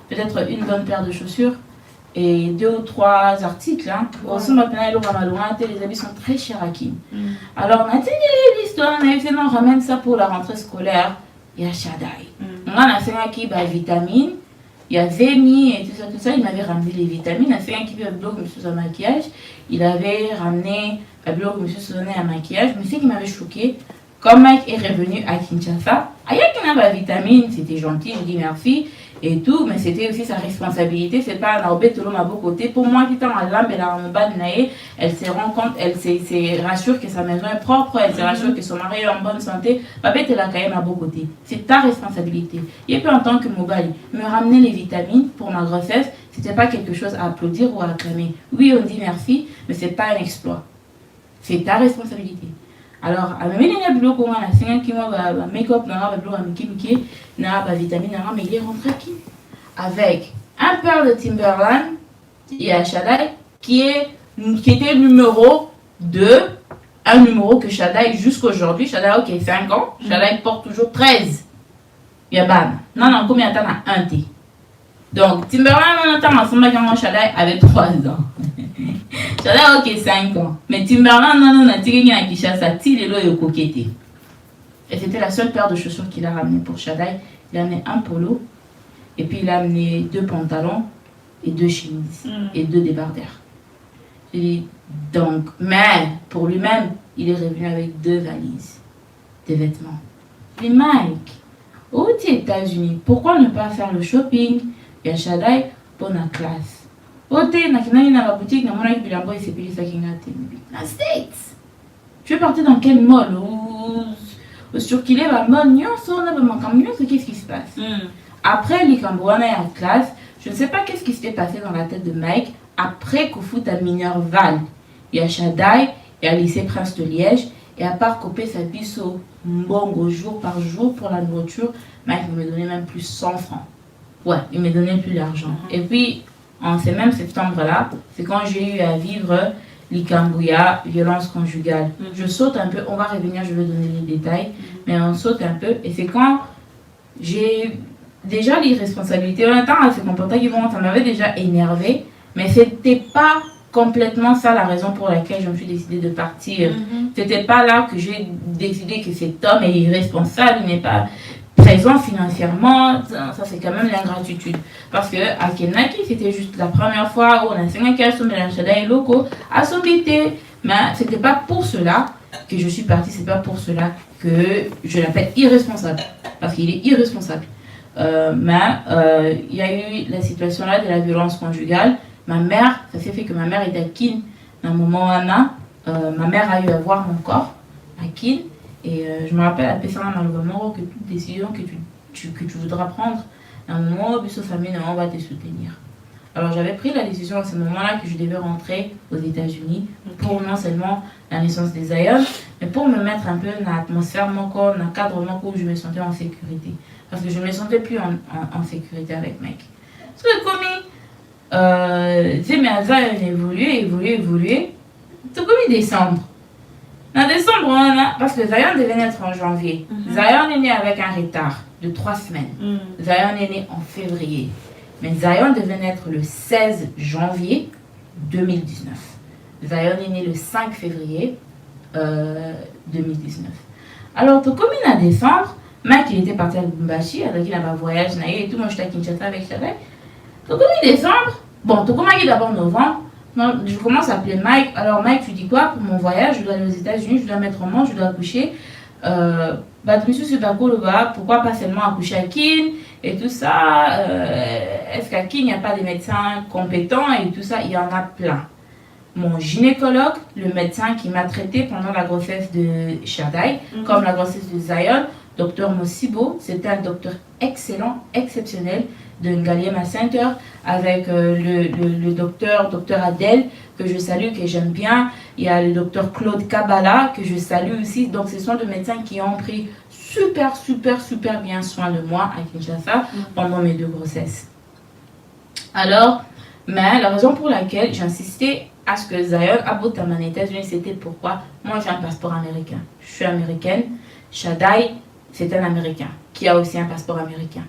peut-être une bonne paire de chaussures et 2 ou 3 articles. Les habits sont très chers à Kin. Alors on a tenu l'histoire, on a fait non, ramène ça pour la rentrée scolaire. Il y a Chadaï. On a fait un qui vitamines. Il y a Zemi et tout ça, il m'avait ramené les vitamines. Il a fait un qui blog monsieur son maquillage. Il avait ramené un blog monsieur son maquillage. Mais ce qui m'avait choqué, quand Mike est revenu à Kinshasa, il y a qu'il a des vitamines, c'était gentil, je dis merci et tout, mais c'était aussi sa responsabilité. C'est pas un arbet tout le monde à beau côté. Pour moi, qui est en lambe et la elle se rend compte, elle se rassure que sa maison est propre, elle se rassure que son mari est en bonne santé. Babette est là quand même à beau côté. C'est ta responsabilité. Et puis en tant que Mobali, me ramener les vitamines pour ma grossesse, c'était pas quelque chose à applaudir ou à acclamer. Oui, on dit merci, mais c'est pas un exploit. C'est ta responsabilité. Alors, à même les blocs qu'on a, c'est un qui m'a make-up, n'a pas n'a pas vitamine, mais il est rentré qui avec un paire de Timberland et à Chadaï qui était numéro 2, un numéro que Chadaï jusqu'aujourd'hui, Chadaï ok 5 ans, Chadaï porte toujours 13. Il y a ban. Non, combien de temps a 1 T. Donc, Timberland, on attend ensemble avec Chadaï avec 3 ans. Chadaï ok 5 ans. Mais Timberland, non, on a tiré à Kinshasa, il est coquetté. Et c'était la seule paire de chaussures qu'il a ramené pour Chadaï. Il a amené un polo Et puis il a amené 2 pantalons et 2 chemises et 2 débardeurs. J'ai dit, donc, mais pour lui-même, il est revenu avec 2 valises de vêtements. J'ai dit, Mike, où tu es aux États-Unis, pourquoi ne pas faire le shopping? Il y a Shadai pour la classe. Ote, na kinani na la boutique, na mona bilambo et c'est payé ça qui n'a na States. Tu veux partir dans quel mall? Ou sur qu'il est la mall, nyonso, na ba makam nyonso, qu'est-ce qui se passe? Après l'Ikambouana est en classe, je ne sais pas qu'est-ce qui s'est passé dans la tête de Mike après qu'au foot à Minerval. Il y a Shadai, il y a lycée Prince de Liège, et à part couper sa biseau mbongo jour par jour pour la nourriture, Mike me donnait même plus 100 francs. Ouais, il me donnait plus d'argent. Et puis, en ce même septembre-là, c'est quand j'ai eu à vivre l'Ikambouya, violence conjugale. Je saute un peu, on va revenir, je vais donner les détails, mais on saute un peu, et c'est quand j'ai déjà l'irresponsabilité. En même temps, ce comportement, ça m'avait déjà énervé, mais c'était pas complètement ça la raison pour laquelle je me suis décidée de partir. C'était pas là que j'ai décidé que cet homme est irresponsable, il n'est pas présent financièrement. Ça c'est quand même l'ingratitude. Parce que à Kenaki, c'était juste la première fois où on a 5 ans sur Mélanchada et Loco à s'embêter. Mais c'était pas pour cela que je suis partie, c'est pas pour cela que je l'appelle irresponsable. Parce qu'il est irresponsable. Mais il y a eu la situation là de la violence conjugale. Ma mère, ça s'est fait que ma mère était à Kin. Dans un moment où ma mère a eu à voir mon corps à Kin. Et je me rappelle à Pessana Malvamoro que toute décision que tu voudras prendre, à un moment où on va te soutenir. Alors j'avais pris la décision à ce moment-là que je devais rentrer aux États-Unis pour non seulement la naissance des Zion, mais pour me mettre un peu dans l'atmosphère, mon corps, dans le cadre où je me sentais en sécurité. Parce que je ne me sentais plus en sécurité avec Mike. Parce que comme mes Zion évolué. Tout comme décembre. En décembre, parce que Zion devait naître en janvier. Zion est né avec un retard de 3 semaines. Zion est né en février. Mais Zion devait naître le 16 janvier 2019. Zion est né le 5 février 2019. Alors, tout comme en décembre, Mike il était parti à Lubumbashi, avec il avait un voyage, et tout, moi j'étais à Kinshasa avec Shadai. Tout comme en décembre, bon, tout comme il est d'abord novembre, non, je commence à appeler Mike. Alors Mike, tu dis quoi pour mon voyage? Je dois aller aux États-Unis, je dois mettre en manche, je dois accoucher. Monsieur Sudakoloba, pourquoi pas seulement accoucher à Kin et tout ça? Est-ce qu'à Kin il n'y a pas des médecins compétents et tout ça? Il y en a plein. Mon gynécologue, le médecin qui m'a traité pendant la grossesse de Shadai, comme la grossesse de Zion, Dr Mosibo, c'était un docteur excellent, exceptionnel de Ngaliema Center, avec le docteur Adèle, que je salue, que j'aime bien. Il y a le docteur Claude Kabbalah, que je salue aussi. Donc ce sont des médecins qui ont pris super bien soin de moi à Kinshasa pendant mes 2 grossesses. Alors, mais la raison pour laquelle j'insistais à ce que Zion aboute aux États-Unis, c'était pourquoi moi j'ai un passeport américain. Je suis américaine. Shadai, c'est un Américain qui a aussi un passeport américain.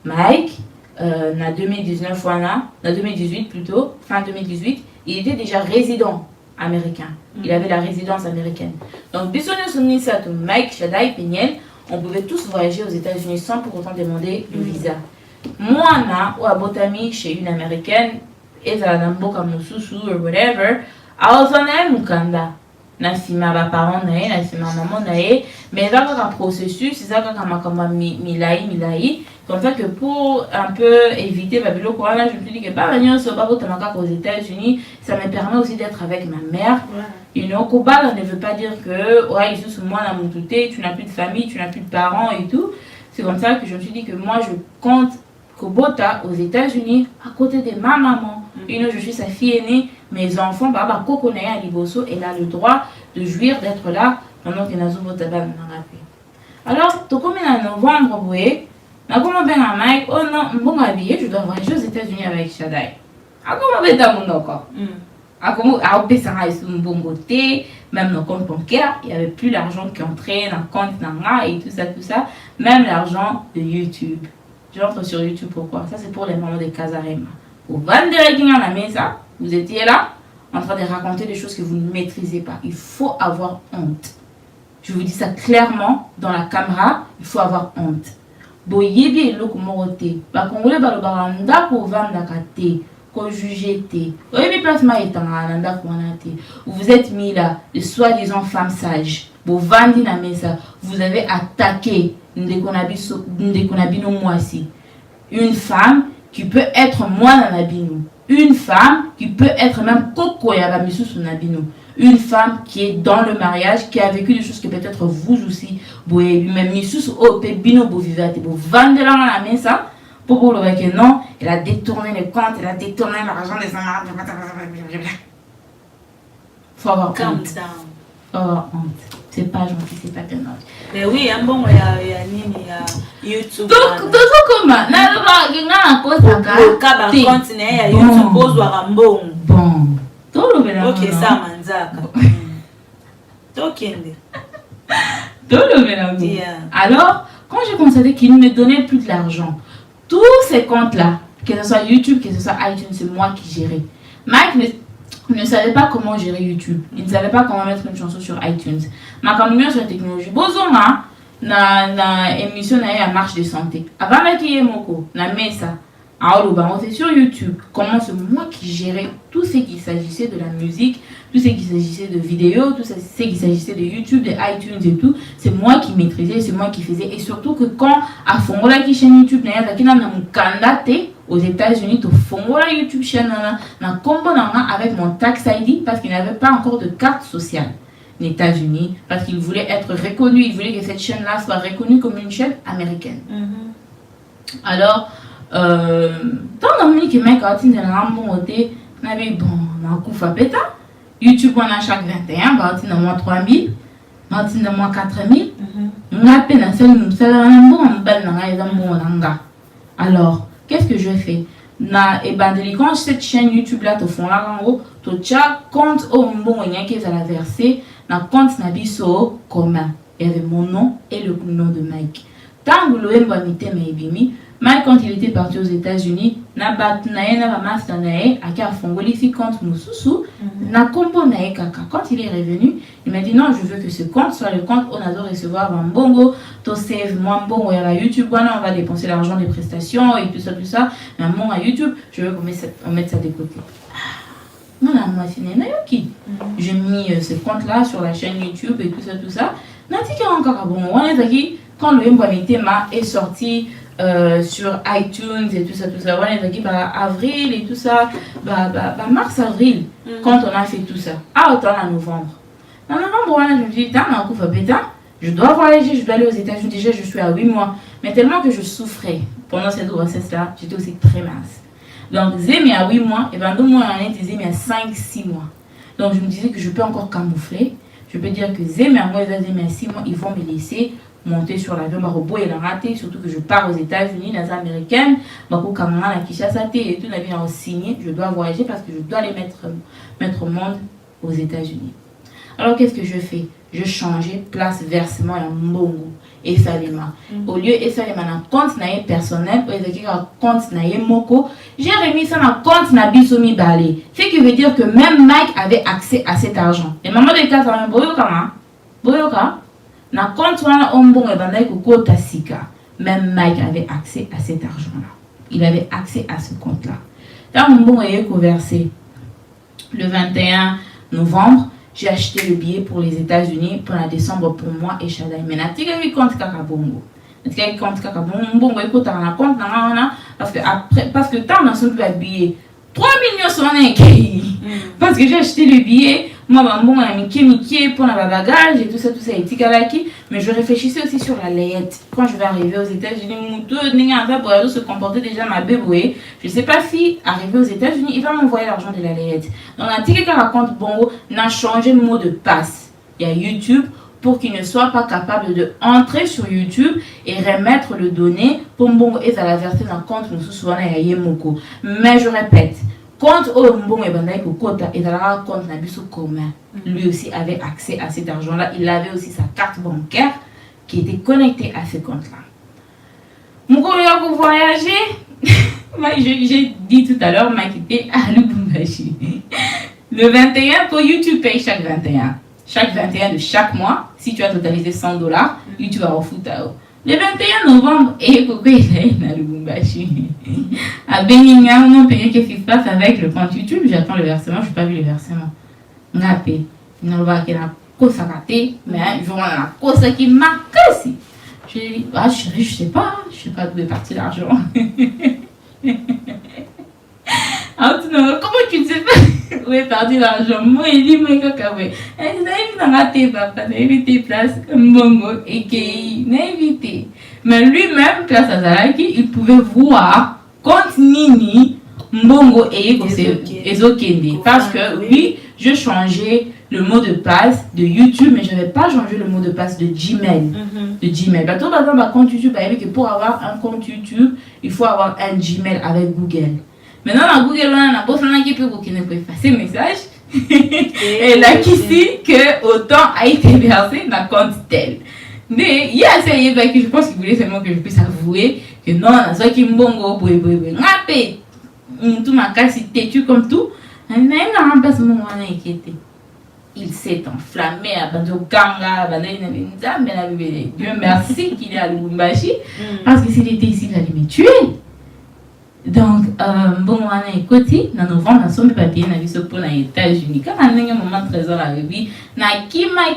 Mike, en 2019, en 2018 plutôt, fin 2018, il était déjà résident américain. Il avait la résidence américaine. Donc, Mike, Shadai, Peniel, on pouvait tous voyager aux États-Unis sans pour autant demander le visa. Moi, ou à Botami, chez une américaine, et à Namboka Moussousou, ou whatever, à Ozana Mukanda. Nasima ba parents nae, nasima maman nae, mais là un processus, c'est ça comme milai, comme ça que pour un peu éviter Babylone Corona, je me suis dit que Babylone soit pas aux États-Unis, ça me permet aussi d'être avec ma mère. You know, Kobala ne veut pas dire que ouais, ils sont sous moi dans mon touté, tu n'as plus de famille, tu n'as plus de parents et tout. C'est comme ça que je me suis dit que moi je compte Kobota aux États-Unis à côté de ma maman. You know, je suis sa fille aînée. Mes enfants, Baba Kokonaya à Liboso, elle a le droit de jouir d'être là pendant que nous avons tabac. Alors, tout comme en novembre, vous voyez, on a commencé à Mike, oh non, bon habillé, je dois voyager aux États-Unis avec Shadai. A comment on dans mon encore? A comment à Opesara est un bon côté, même nos comptes bancaires, il n'y avait plus l'argent qui entrait dans le compte Nanga et tout ça, même l'argent de YouTube. J'entre sur YouTube pourquoi? Ça c'est pour les mamans de Casarema. Au 22 à la maison, vous étiez là en train de raconter des choses que vous ne maîtrisez pas. Il faut avoir honte. Je vous dis ça clairement dans la caméra, il faut avoir honte. boyebi eloko moko te bakongole balobaka ndako ovandaka te ko-juger te oyebi place ma etangaka na ndako wana te. Vous êtes mis là de soi-disant femmes sages bovandi na mesa, vous avez attaqué ndeko na bino mwasi, une femme qui peut être mwana na bino, une femme qui peut être même koko ya ba misusu na bino, une femme qui est dans le mariage, qui a vécu des choses que peut-être vous aussi, même misusu o pe bino bo vivate bo vandela na mesa pour le que non, elle a détourné les comptes, elle a détourné l'argent des amarres. Faut avoir honte. Faut avoir honte. C'est pas gentil, c'est pas tellement. Mais oui, un bon, il y a YouTube. Donc, comment? Le cas par contre, il y a YouTube, pose un bon. Bon. Ok, ça, manzaka. Alors, quand j'ai constaté qu'il ne me donnait plus de l'argent, tous ces comptes-là, que ce soit YouTube, que ce soit iTunes, c'est moi qui gérais. Mike ne savait pas comment gérer YouTube. Il ne savait pas comment mettre une chanson sur iTunes. Ma caméra sur la technologie. Bozoma, na émission na marche de santé. Avant la qui est moko, na mesa. Alors, on était sur YouTube. Comment c'est moi qui gérais tout ce qui s'agissait de la musique, tout ce qui s'agissait de vidéos, tout ce qui s'agissait de YouTube, de iTunes et tout. C'est moi qui maîtrisais, c'est moi qui faisais. Et surtout que quand à Fongola qui chaîne YouTube, aux États-Unis, au Fongola YouTube chaîne, avec mon Tax ID parce qu'il n'avait pas encore de carte sociale aux États-Unis, parce qu'il voulait être reconnu, il voulait que cette chaîne-là soit reconnue comme une chaîne américaine. Alors, tant que je mec a dit bon, YouTube on a chaque 21, bah on a moins 3000, bah on a moins 4000, on a peine à alors, qu'est-ce que je fais? Quand cette chaîne YouTube là te font là en gros, tu as compte au bon qui va la verser, na compte na biso commun. Il y avait mon nom et le nom de Mike. Tant que l'OM va miter Mike, quand il était parti aux États-Unis, na master nae, a fongoli fi compte mususu, na compo nae kaka. Quand il est revenu, il m'a dit non, je veux que ce compte soit le compte où on doit recevoir un bongo, to save moi bongo à la YouTube, on va dépenser l'argent des prestations et tout ça. Mais mon à YouTube, je veux qu'on mette ça de côté. Non, moi fini na yoki. J'ai mis ce compte là sur la chaîne YouTube et tout ça. Nati ka encore bon, on est aquí quand le Mbwamitema est sorti sur iTunes et tout ça, on est aquí par avril et tout ça, mars avril quand on a fait tout ça. Autant en novembre. En novembre, je me dis je dois voyager, je dois aller aux États-Unis. Déjà, je suis à 8 mois, mais tellement que je souffrais pendant cette grossesse là, j'étais aussi très mince. Donc Zémi à 8 mois et 2 mois en année, Zémi à 5-6 mois. Donc je me disais que je peux encore camoufler. Je peux dire que Zémi à moi et Zémi à 6 mois, ils vont me laisser monter sur l'avion, Marobo et la raté, surtout que je pars aux États-Unis, dans les américaines, Bako Kamana, la Kishasa, et tout, la vie signé, je dois voyager parce que je dois les mettre au monde aux États-Unis. Alors qu'est-ce que je fais? Je changeais place versement à Mbongo et Salima. Au lieu de Salima na compte nae personnel, au lieu de compte nae moko, j'ai remis ça dans compte na bisomi balé. Ce qui veut dire que même Mike avait accès à cet argent. Et maman de cas, ça m'a boyoka. Na compte wana ombongo et bandai kukota sika. Même Mike avait accès à cet argent-là. Il avait accès à ce compte-là. Là, ombongo est conversé le 21 novembre. J'ai acheté le billet pour les États-Unis pour la décembre pour moi et Shadai. Mais na tika qui compte kakabongo. Na tika qui compte kakabongo et kota na compte na parce que tant dans ce billet 3 millions sur un parce que j'ai acheté le billet. Moi, bon, on a mis pour la bagage et tout ça, et tikalaki. Mais je réfléchissais aussi sur la layette. Quand je vais arriver aux États-Unis, pour se comporter déjà ma bébé. Je ne sais pas si, arrivé aux États-Unis, il va m'envoyer l'argent de la layette. Donc, un ticket qui raconte Bongo n'a changé le mot de passe. Il y a YouTube pour qu'il ne soit pas capable de entrer sur YouTube et remettre le données pour Bongo et à la verser dans le compte Moko. Mais je répète, compte Mbongo et Bandai Kokota et dans le compte Nabiso commun. Lui aussi avait accès à cet argent-là. Il avait aussi sa carte bancaire qui était connectée à ce compte-là. Moko pour voyager, j'ai dit tout à l'heure, m'a quitté à Lubumbashi. Le 21, pour YouTube paye chaque 21. Chaque 21 de chaque mois, si tu as totalisé $100, YouTube va en foutre. Le 21 novembre, et pourquoi il est dans le Lubumbashi? À Beninga, on a payé qu'est-ce qui se passe avec le compte YouTube. J'attends le versement, je n'ai pas vu le versement. On a payé. On a pas qu'il a cosa raté, mais un jour on a la cosa qui m'a cassé. Je lui ai dit, ah chérie, je sais pas d'où est parti l'argent. Ah, comment tu sais pas où est parti l'argent? Moi, il dit, moi, il dit, elle dit, raté, papa, n'a évité place, Mbongo, et qu'il n'a évité. Mais lui-même, place à Zalaki, il pouvait voir compte Nini, Mbongo et Ezokende. Parce que, oui, je changeais le mot de passe de YouTube, mais je n'avais pas changé le mot de passe de Gmail. De Gmail. Par exemple, compte YouTube, pour avoir un compte YouTube, il faut avoir un Gmail avec Google. Maintenant, dans Google, on a besoin qui peut effacer le message. Et là, ici, que autant a été versé dans le compte tel. Mais il y a assez que je pense qu'il voulait seulement que je puisse avouer que non, on a qui mbongo, rapé, tout ma casse, têtu comme tout. Il s'est enflammé à Ganga, Dieu merci qu'il est à Lubumbashi, parce que s'il était ici, il allait me tuer. Donc, bon, on a écouté, dans novembre, on a son papier, on a vu ce pour les États-Unis. Quand on a un moment trésor à Ruby, on a Kima,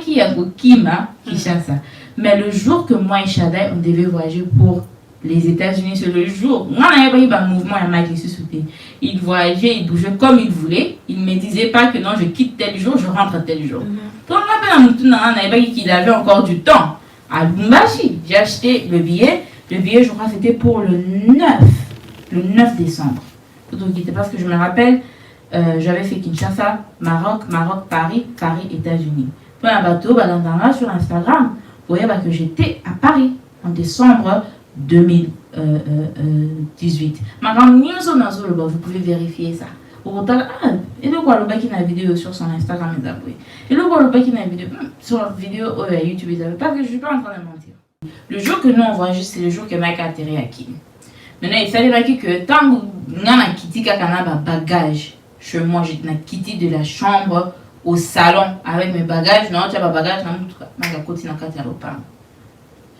Kinshasa. Mais le jour que moi et Shadai, on devait voyager pour les États-Unis, c'est le jour où on a eu un mouvement à Mike qui se soutenait. Il voyageait, il bougeait comme il voulait. Il ne me disait pas que non, je quitte tel jour, je rentre tel jour. Donc, on a vu qu'il avait encore du temps. À Lubumbashi, j'ai acheté le billet. Le billet, je crois, c'était pour le 9 décembre. Donc, parce que je me rappelle, j'avais fait Kinshasa, Maroc, Paris, États-Unis. Puis un bateau, sur Instagram, vous voyez que j'étais à Paris en décembre 2018. Vous pouvez vérifier ça. Et le quoi le qui a une vidéo sur son Instagram et le quoi le qui a une vidéo sur la vidéo YouTube. Parce que je ne suis pas en train de mentir. Le jour que nous on voit juste, c'est le jour que Mike a atterri à Kim. Maintenant, il fallait que tant que nous avons quitté un bagage chez moi, j'ai quitté de la chambre au salon avec mes bagages. Non, tu as pas bagage,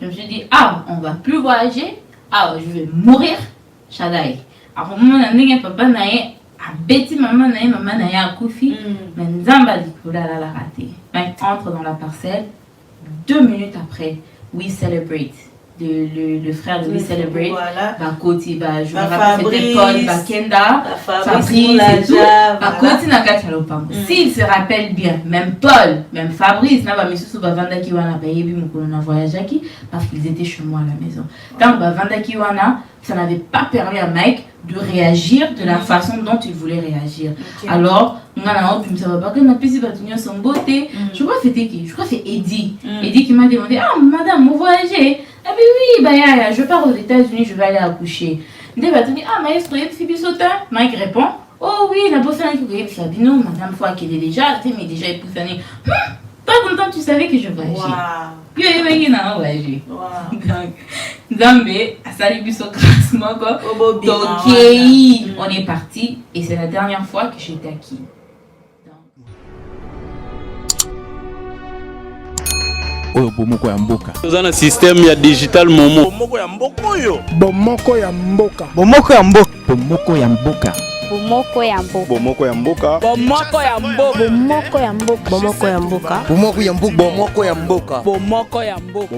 je me suis dit, ah, on va plus voyager, ah, je vais mourir, Shadai. Alors, papa n'a bêti maman n'a a koufi, mais Nzamba dit que là, raté. Entre dans la parcelle, 2 minutes après, We Celebrate. Le frère de We Celebrate, voilà. Je me rappelle, c'était Paul Bakenda, Fabrice et tout. S'il se rappelle bien, même Paul, même Fabrice, parce qu'ils étaient chez moi à la maison. Donc, ça n'avait pas permis à Mike de réagir de la façon dont il voulait réagir. Okay. Alors, je crois que c'était qui? Je crois que c'est Eddie. Eddie qui m'a demandé, ah madame, vous voyagez? Ah ben oui, je pars aux États-Unis, je vais aller accoucher. Ah maestro, Mike répond, oh oui, la bosse qui non, madame fois qu'elle est déjà, mais déjà époussanée. Pas content, tu savais que je voyageais. Puis il y a voyagé. Donc, Zambé, à Salibuso Krasmoko, on est parti et c'est la dernière fois que j'étais acquis. Oyo bomoko ya mboka. Toza na système ya digital momo. Bomoko ya mboka oyo. Bomoko ya mboka. Bomoko ya mboka. Bomoko ya mboka. Bomoko ya mboka. Bomoko ya mboka. Bomoko ya mboka. Bomoko ya mboka. Bomoko ya mboka. Bomoko ya mboka. Bomoko ya mboka. Bomoko ya mboka.